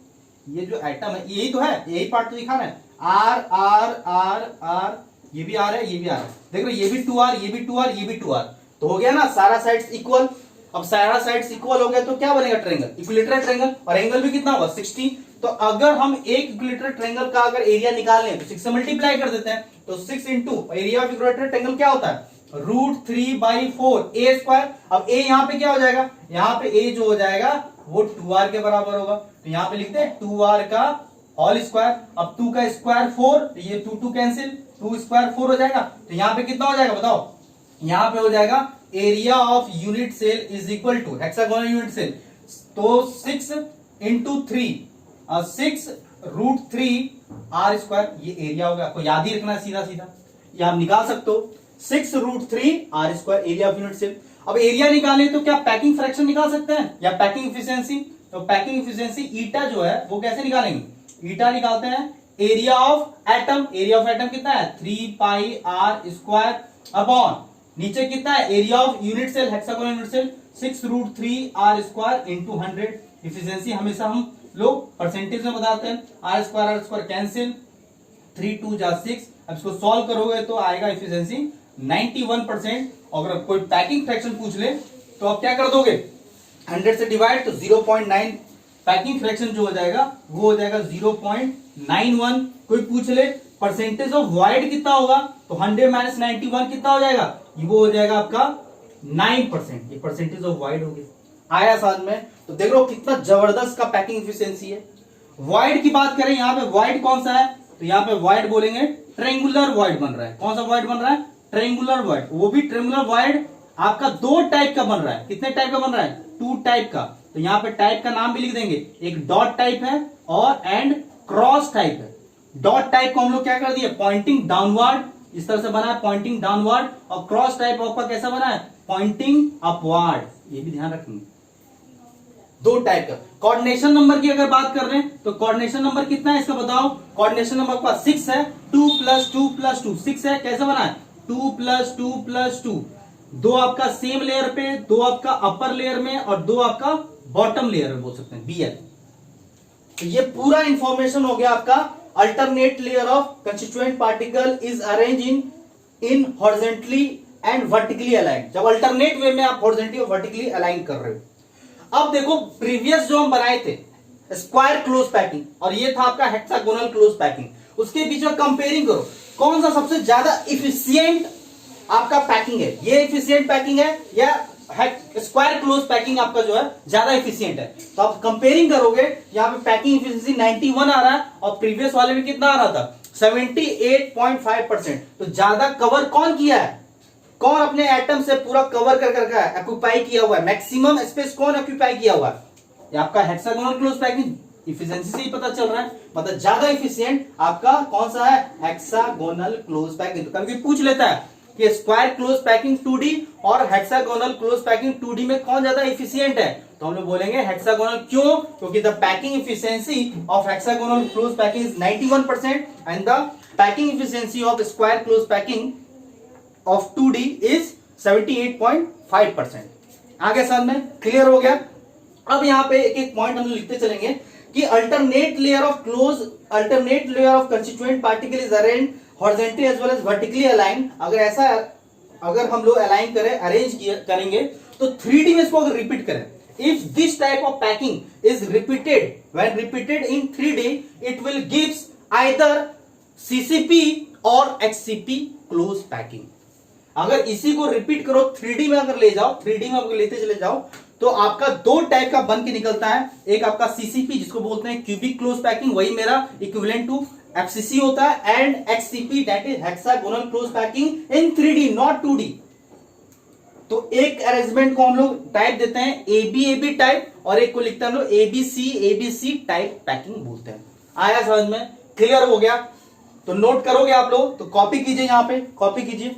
ये जो एटम है यही तो है, यही पार्ट तो दिखा रहा है, आर आर आर आर, ये भी आर है, ये भी आर है, देख रहे हो, ये भी 2R, ये भी 2R, ये भी 2R, तो हो गया ना सारा साइड्स इक्वल। अब सारा साइड्स इक्वल हो गया तो क्या बनेगा, ट्रायंगल, इक्विलेटरल ट्रायंगल, और एंगल भी कितना होगा 60। तो अगर हम एक इक्विलेटरल ट्रायंगल का अगर एरिया निकाल लें तो 6 से मल्टीप्लाई कर देते हैं, तो 6 into area of equilateral triangle क्या होता है, √3/4 a स्क्वायर। अब a यहाँ पे क्या हो जाएगा, यहाँ पे a जो हो जाएगा वो 2R के बराबर होगा, तो यहाँ पे लिखते हैं 2R का होल स्क्वायर। अब 2 का स्क्वायर 4, तो ये 2 कैंसिल, 2 स्क्वायर 4 हो जाएगा, तो यहाँ पे कितना हो जाएगा बताओ, यहाँ पे हो जाएगा area of unit cell is equal to hexagonal unit cell, तो 6 इंटू 3, 6 √3R स्क्वायर, ये एरिया होगा, आपको याद ही रखना है, सीधा सीधा ये आप निकाल सकते हो, 6 √3R square area of unit cell. अब एरिया निकालें तो क्या पैकिंग फ्रैक्शन निकाल सकते हैं या पैकिंग एफिशिएंसी, तो पैकिंग एफिशिएंसी ईटा जो है वो कैसे निकालेंगे, ईटा निकालते हैं area of atom, area of atom कितना है 3πr स्क्वायर अपॉन नीचे कितना है area of unit cell, hexagonal unit cell 6 √3R square into 100। Efficiency हमेशा हम लोग परसेंटेज में बताते हैं, R स्क्वायर कैंसिल, 3 2 जा 6। अब इसको सॉल्व करोगे तो आएगा इफिशियंसी 91%। अगर कोई पैकिंग फ्रैक्शन पूछ ले तो आप क्या कर दोगे, 100 से डिवाइड, तो 0.9 पैकिंग फ्रैक्शन जो हो जाएगा वो हो जाएगा 0.91। कोई पूछ ले परसेंटेज ऑफ वॉइड कितना होगा, तो 100 - 91 कितना हो जाएगा, ये वो हो जाएगा आपका 9%, ये परसेंटेज ऑफ वॉइड हो गया। आया साथ में, तो देख लो कितना जबरदस्त का पैकिंग एफिशिएंसी है। वॉइड की बात करें, यहाँ पे वॉइड कौन सा है, तो यहाँ पे वॉइड बोलेंगे ट्रायंगुलर वॉइड बन रहा है। कौन सा वॉइड बन रहा है, ट्रायंगुलर वॉइड, वो भी ट्रायंगुलर वॉइड आपका 2 टाइप का बन रहा है। कितने टाइप का बन रहा है, 2 टाइप का। तो यहाँ पे टाइप का नाम भी लिख देंगे, एक डॉट टाइप है और एंड क्रॉस टाइप है। डॉट टाइप को हम लोग क्या कर दिए, पॉइंटिंग डाउनवर्ड, इस तरह से बना है पॉइंटिंग डाउनवर्ड, और क्रॉस टाइप आपका कैसा बना है, पॉइंटिंग अपवर्ड। ये भी ध्यान रखेंगे, 2 टाइप का। कोऑर्डिनेशन नंबर की अगर बात कर रहे हैं तो कोऑर्डिनेशन नंबर कितना है इसका बताओ, कोऑर्डिनेशन नंबर आपका 6 है, 2 + 2 + 2 6 है। कैसे बना है, 2 + 2 + 2, 2 आपका सेम लेयर पे, 2 आपका अपर लेयर में और 2 आपका बॉटम लेयर में, बोल सकते हैं BL। तो ये पूरा इंफॉर्मेशन हो गया आपका। Alternate layer of constituent particle is arrange in horizontally and vertically align. जब अल्टरनेट वे में आप हॉरिजॉन्टली और वर्टिकली अलाइन कर रहे हो। अब देखो प्रीवियस जो हम बनाए थे स्क्वायर क्लोज पैकिंग और ये था आपका हेक्सागोनल क्लोज पैकिंग, उसके बीच में कंपेयरिंग करो कौन सा सबसे ज्यादा इफिशियंट आपका पैकिंग है, ये इफिशियंट पैकिंग है या स्क्वायर क्लोज पैकिंग आपका जो है ज्यादा इफिशियंट है। तो आप कंपेयरिंग करोगे, यहाँ पे पैकिंग इफिशिएंसी 91 आ रहा है और प्रीवियस वाले में कितना आ रहा था 78.5%। तो ज्यादा कवर कौन किया है, कौन अपने एटम से पूरा कवर कर रखा है, ऑक्यूपाई किया हुआ है, मैक्सिमम स्पेस कौन ऑक्यूपाई किया हुआ है, ये आपका हेक्सागोनल क्लोज पैकिंग इफिशिएंसी से ही पता चल रहा है। मतलब ज्यादा इफिशिएंट आपका कौन सा है, हेक्सागोनल क्लोज पैकिंग। तो कभी पूछ लेता है कि स्क्वायर क्लोज पैकिंग 2D और हेक्सागोनल क्लोज पैकिंग 2D में कौन ज्यादा इफिशिएंट है, तो हम लोग बोलेंगे हेक्सागोनल। क्यों, क्योंकि the packing efficiency of hexagonal close packing is 91% and the packing efficiency of square close packing of 2D is 78.5%। आगे समझ में क्लियर हो गया। अब यहाँ पे एक एक पॉइंट हम लिखते चलेंगे कि alternate layer of constituent particle is arranged horizontally as well as vertically align. अगर हम लोग अलाइन करें, अरेंज करेंगे तो 3D में इसको अगर रिपीट करें, if this type of packing is repeated, when repeated in 3D it will gives either CCP और HCP क्लोज पैकिंग। अगर इसी को रिपीट करो 3D में अगर ले जाओ, 3D में अगर लेते चले जाओ तो आपका दो टाइप का बन के निकलता है। एक आपका CCP जिसको बोलते हैं क्यूबिक क्लोज पैकिंग, वही मेरा इक्विवेलेंट टू FCC होता है, and HCP that is hexagonal close packing in 3D not 2D। तो एक अरेंजमेंट को हम लोग टाइप देते हैं AB टाइप और एक को लिखते हैं हम लोग ABC टाइप पैकिंग बोलते हैं। आया समझ में, क्लियर हो गया। तो नोट करोगे आप लोग, तो कॉपी कीजिए, यहां पे कॉपी कीजिए।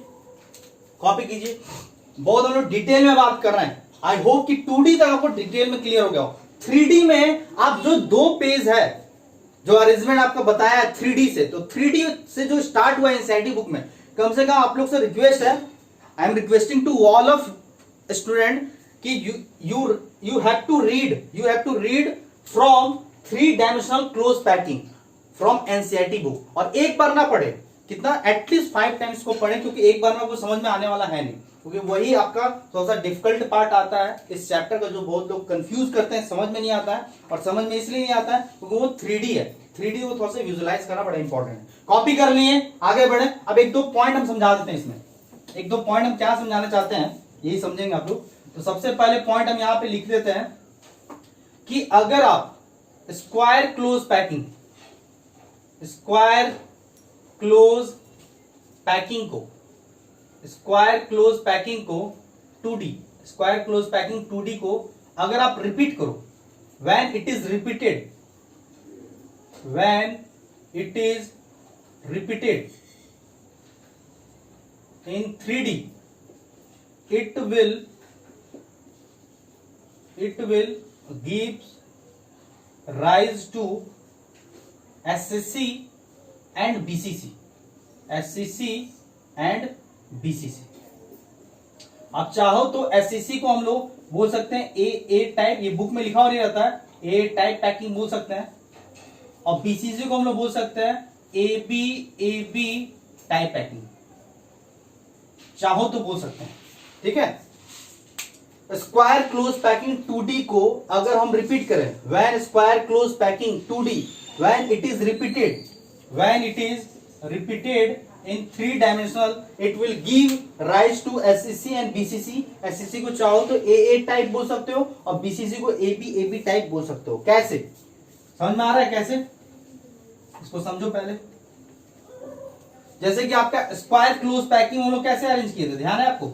बहुत हम लोग डिटेल में बात कर रहे हैं। आई होप कि 2D तक आपको डिटेल में क्लियर हो गया हो। 3D में आप जो दो पेज है, जो अरेंजमेंट आपका बताया है 3D से, तो 3D से जो स्टार्ट हुआ है एनसीईआरटी बुक में, कम से कम आप लोग से रिक्वेस्ट है, I am requesting to all of student कि you have to read from 3 dimensional close packing from NCERT book. और एक बार ना पढ़े, कितना एटलीस्ट 5 टाइम्स को पढ़े, क्योंकि एक बार में आपको समझ में आने वाला है नहीं, क्योंकि वही आपका थोड़ा सा डिफिकल्ट पार्ट आता है इस चैप्टर का, जो बहुत लोग कंफ्यूज करते हैं, समझ में नहीं आता है। और समझ में इसलिए नहीं आता है क्योंकि वो 3D है, 3D को थोड़ा सा विजुलाइज करना बड़ा इंपॉर्टेंट है। कॉपी कर लिए, आगे बढ़े। अब एक दो पॉइंट हम समझा देते हैं इसमें, एक दो पॉइंट हम क्या समझाना चाहते हैं यही समझेंगे आप लोग। तो सबसे पहले पॉइंट हम यहां पे लिख देते हैं कि अगर आप square close packing square close packing 2D को अगर आप रिपीट करो, when it is repeated in 3D, it will gives rise to SCC and BCC। आप चाहो तो SCC को हम लोग बोल सकते हैं A टाइप, ये बुक में लिखा हो रहता है, A टाइप पैकिंग बोल सकते हैं, और BCC को हम लोग बोल सकते हैं AB टाइप पैकिंग, चाहो तो बोल सकते हैं। ठीक है। स्क्वायर क्लोज पैकिंग 2D को अगर हम रिपीट करें, when square close packing 2D when it is repeated in 3 dimensional it will give rise to SCC and BCC। SCC को चाहो तो AA टाइप बोल सकते हो और BCC को AB टाइप बोल सकते हो। कैसे, समझ में आ रहा है कैसे, इसको समझो पहले। जैसे कि आपका स्क्वायर क्लोज पैकिंग हम लोग कैसे अरेंज किए थे, ध्यान है आपको।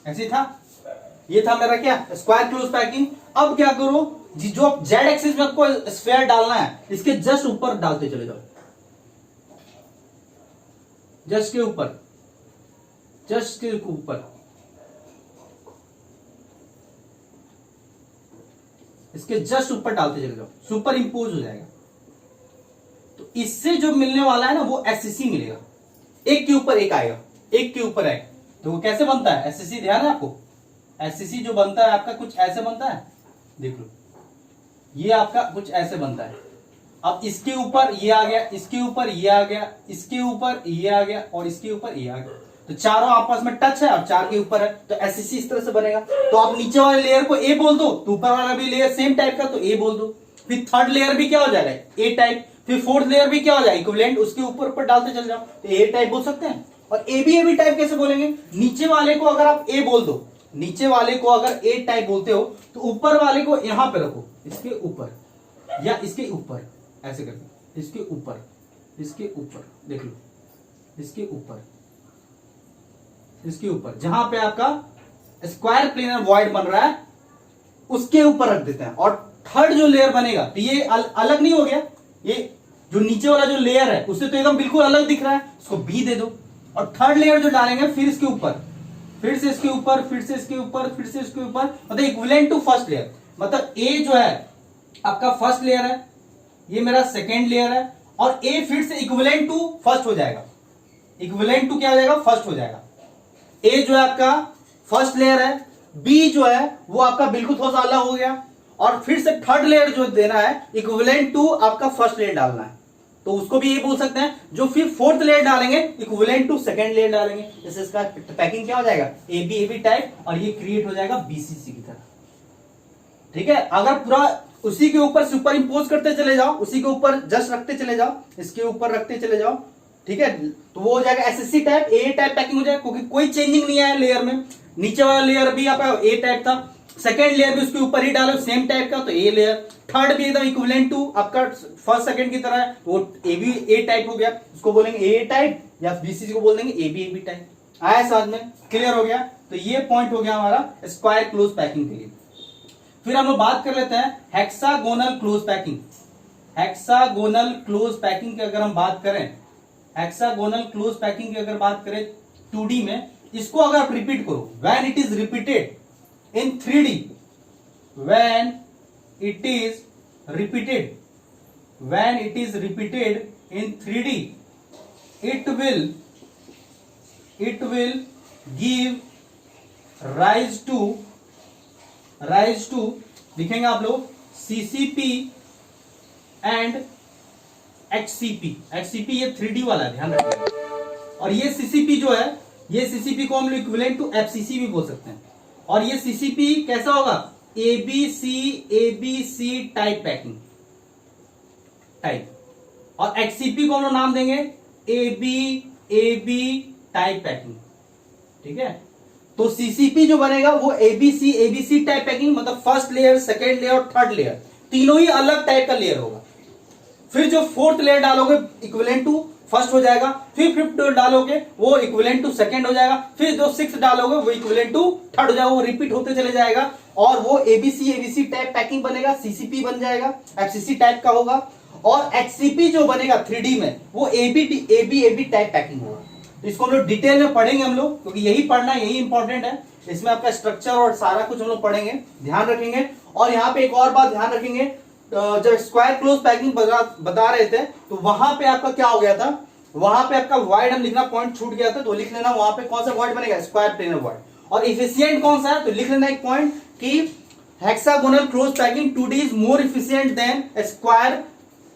ऐसे था, ये था मेरा क्या स्क्वायर क्लोज पैकिंग। अब क्या करो, जो जेड एक्सिस में आपको स्फीयर डालना है, इसके जस्ट ऊपर डालते चले जाओ, जस्ट के ऊपर इसके जस्ट ऊपर डालते चले जाओ, सुपर इंपोज हो जाएगा। तो इससे जो मिलने वाला है ना वो SCC मिलेगा, एक के ऊपर एक आएगा, एक के ऊपर एक। तो वो कैसे बनता है SCC, ध्यान है आपको। SCC जो बनता है आपका कुछ ऐसे बनता है, देख लो, ये आपका कुछ ऐसे बनता है। अब इसके ऊपर ये आ गया, इसके ऊपर ये आ गया, इसके ऊपर ये आ गया और इसके ऊपर ये आ गया। तो चारों आपस में टच है और 4 के ऊपर है, तो एससीसी इस तरह से बनेगा। तो आप नीचे वाले लेयर को ए बोल दो, तो ऊपर वाला भी लेयर सेम टाइप का, तो ए बोल दो। फिर थर्ड लेयर भी क्या हो जाएगा, ए टाइप। फिर फोर्थ लेयर भी क्या हो जाएगा, इक्विवेलेंट, उसके ऊपर डालते चल जाओ, तो ए टाइप बोल सकते हैं। और ए बी टाइप कैसे बोलेंगे, नीचे वाले को अगर आप ए बोल दो, नीचे वाले को अगर ए टाइप बोलते हो, तो ऊपर वाले को यहां पे रखो, इसके ऊपर या इसके ऊपर, ऐसे करके इसके ऊपर, इसके ऊपर देख लो, इसके ऊपर, इसके ऊपर जहां पे आपका स्क्वायर प्लेनर वॉइड बन रहा है उसके ऊपर रख देते हैं। और थर्ड जो लेयर बनेगा, तो ये अलग नहीं हो गया, ये जो नीचे वाला जो लेयर है उससे तो एकदम बिल्कुल अलग दिख रहा है, उसको बी दे दो। और थर्ड लेयर जो डालेंगे फिर इसके ऊपर, फिर से इसके ऊपर, फिर से इसके ऊपर, फिर से इसके ऊपर, मतलब इक्विवेलेंट टू फर्स्ट लेयर। मतलब ए जो है आपका फर्स्ट लेयर है, ये मेरा सेकेंड लेयर है, और ए फिर से इक्विवेलेंट टू फर्स्ट हो जाएगा, इक्विवेलेंट टू क्या हो जाएगा, फर्स्ट हो जाएगा। ए जो है आपका फर्स्ट लेयर है, बी जो है वो आपका बिल्कुल थोड़ा सा अलग हो गया, और फिर से थर्ड लेयर जो देना है इक्विवेलेंट टू आपका फर्स्ट लेयर डालना है, तो उसको भी ये बोल सकते हैं। जो फिर फोर्थ लेयर डालेंगे इक्विवेलेंट टू सेकंड लेयर डालेंगे, जैसे इसका पैकिंग क्या हो जाएगा, ए बी टाइप, और ये क्रिएट हो जाएगा बीसीसी की तरह। ठीक है, अगर पूरा उसी के ऊपर सुपर इंपोज करते चले जाओ, उसी के ऊपर जस्ट रखते चले जाओ, इसके ऊपर रखते चले जाओ, ठीक है, तो वो हो जाएगा एसएससी टाइप, ए टाइप पैकिंग हो जाएगा, क्योंकि कोई चेंजिंग नहीं आया लेयर में। नीचे वाला लेयर भी आपका ए टाइप था, सेकंड लेयर भी उसके ऊपर ही डालो सेम टाइप का, तो ए लेयर। थर्ड भी एकदम इक्विवेलेंट टू आपका फर्स्ट सेकंड की तरह है, वो ए भी ए टाइप हो गया, उसको बोलेंगे ए टाइप, या बीसीसी को बोल देंगे ए बी टाइप। आया समझ में, क्लियर हो गया। तो ये पॉइंट हो गया हमारा स्क्वायर क्लोज पैकिंग के लिए। फिर हम लोग बात कर लेते हैं hexagonal close packing. Hexagonal close packing की अगर हम बात करें, हेक्सागोनल क्लोज पैकिंग की अगर बात करें 2D में, इसको अगर आप रिपीट करो, when it is repeated in 3D, when it is repeated, when it is repeated in 3D, it will give rise to लिखेंगे आप लोग CCP एंड HCP ये 3D वाला है, ध्यान रखिएगा। और ये CCP जो है, ये CCP को हम लोग इक्विवेलेंट टू FCC भी बोल सकते हैं। और ये CCP कैसा होगा, ABC टाइप पैकिंग टाइप, और HCP को हम लोग नाम देंगे AB टाइप पैकिंग। ठीक है, तो CCP जो बनेगा वो ABC टाइप पैकिंग, मतलब फर्स्ट लेयर, सेकेंड लेयर और थर्ड लेयर तीनों ही अलग टाइप का लेयर होगा। फिर जो फोर्थ लेयर डालोगे इक्विवेलेंट टू फर्स्ट हो जाएगा, फिर फिफ्थ डालोगे वो इक्विवेलेंट टू सेकंड हो जाएगा, फिर जो सिक्स्थ डालोगे वो इक्विवेलेंट टू थर्ड हो जाएगा, वो रिपीट होते चले जाएगा, और वो ABC टाइप पैकिंग बनेगा, CCP बन जाएगा, FCC टाइप का होगा। और HCP जो बनेगा 3D में वो AB टाइप पैकिंग होगा। तो इसको हम लोग डिटेल में पढ़ेंगे हम लोग, क्योंकि यही पढ़ना, यही इंपॉर्टेंट है। इसमें आपका स्ट्रक्चर और सारा कुछ हम लोग पढ़ेंगे, ध्यान रखेंगे। और यहाँ पे एक और बात ध्यान रखेंगे, जब स्क्वायर क्लोज पैकिंग बता रहे थे, तो वहां पे आपका क्या हो गया था, वहां पे आपका वॉइड हम लिखना पॉइंट छूट गया था, तो लिख लेना वहां पे कौन सा वॉइड बनेगा, स्क्वायर प्लेनर वॉइड। और इफिशियंट कौन सा है, तो लिख लेना एक पॉइंट कि hexagonal close packing 2D is more efficient than square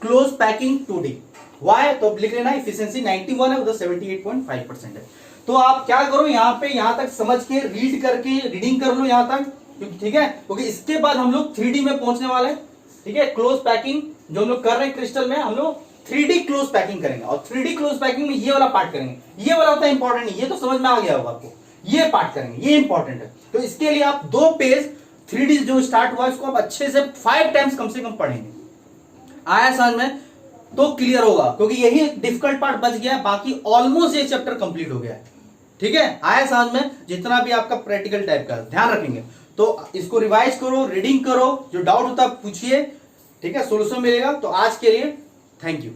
close packing 2D। Why, तो लिख लेना इफिशियंसी 91 है, उधर 78.5% है। तो आप क्या करो, यहाँ पे यहाँ तक समझ के रीड करके रीडिंग कर लो यहाँ तक, ठीक है, क्योंकि इसके बाद हम लोग 3D में पहुंचने वाले हैं। ठीक है, क्लोज पैकिंग जो हम लोग कर रहे हैं क्रिस्टल में, हम लोग 3D क्लोज पैकिंग करेंगे, और 3D क्लोज पैकिंग में ये वाला पार्ट करेंगे। ये वाला होता है इंपॉर्टेंट नहीं, ये तो समझ में आ गया होगा आपको, ये पार्ट करेंगे, ये इंपॉर्टेंट है। तो इसके लिए आप 2 पेज 3D जो स्टार्ट हुआ इसको आप अच्छे से 5 टाइम्स कम से कम पढ़ेंगे। आया समझ में, तो क्लियर होगा, क्योंकि यही डिफिकल्ट पार्ट बच गया है, बाकी ऑलमोस्ट ये चैप्टर कंप्लीट हो गया है। ठीक है, आया समझ में, जितना भी आपका प्रैक्टिकल टाइप का ध्यान रखेंगे। तो इसको रिवाइज करो, रीडिंग करो, जो डाउट होता है पूछिए, ठीक है, सोल्यूशन मिलेगा। तो आज के लिए थैंक यू।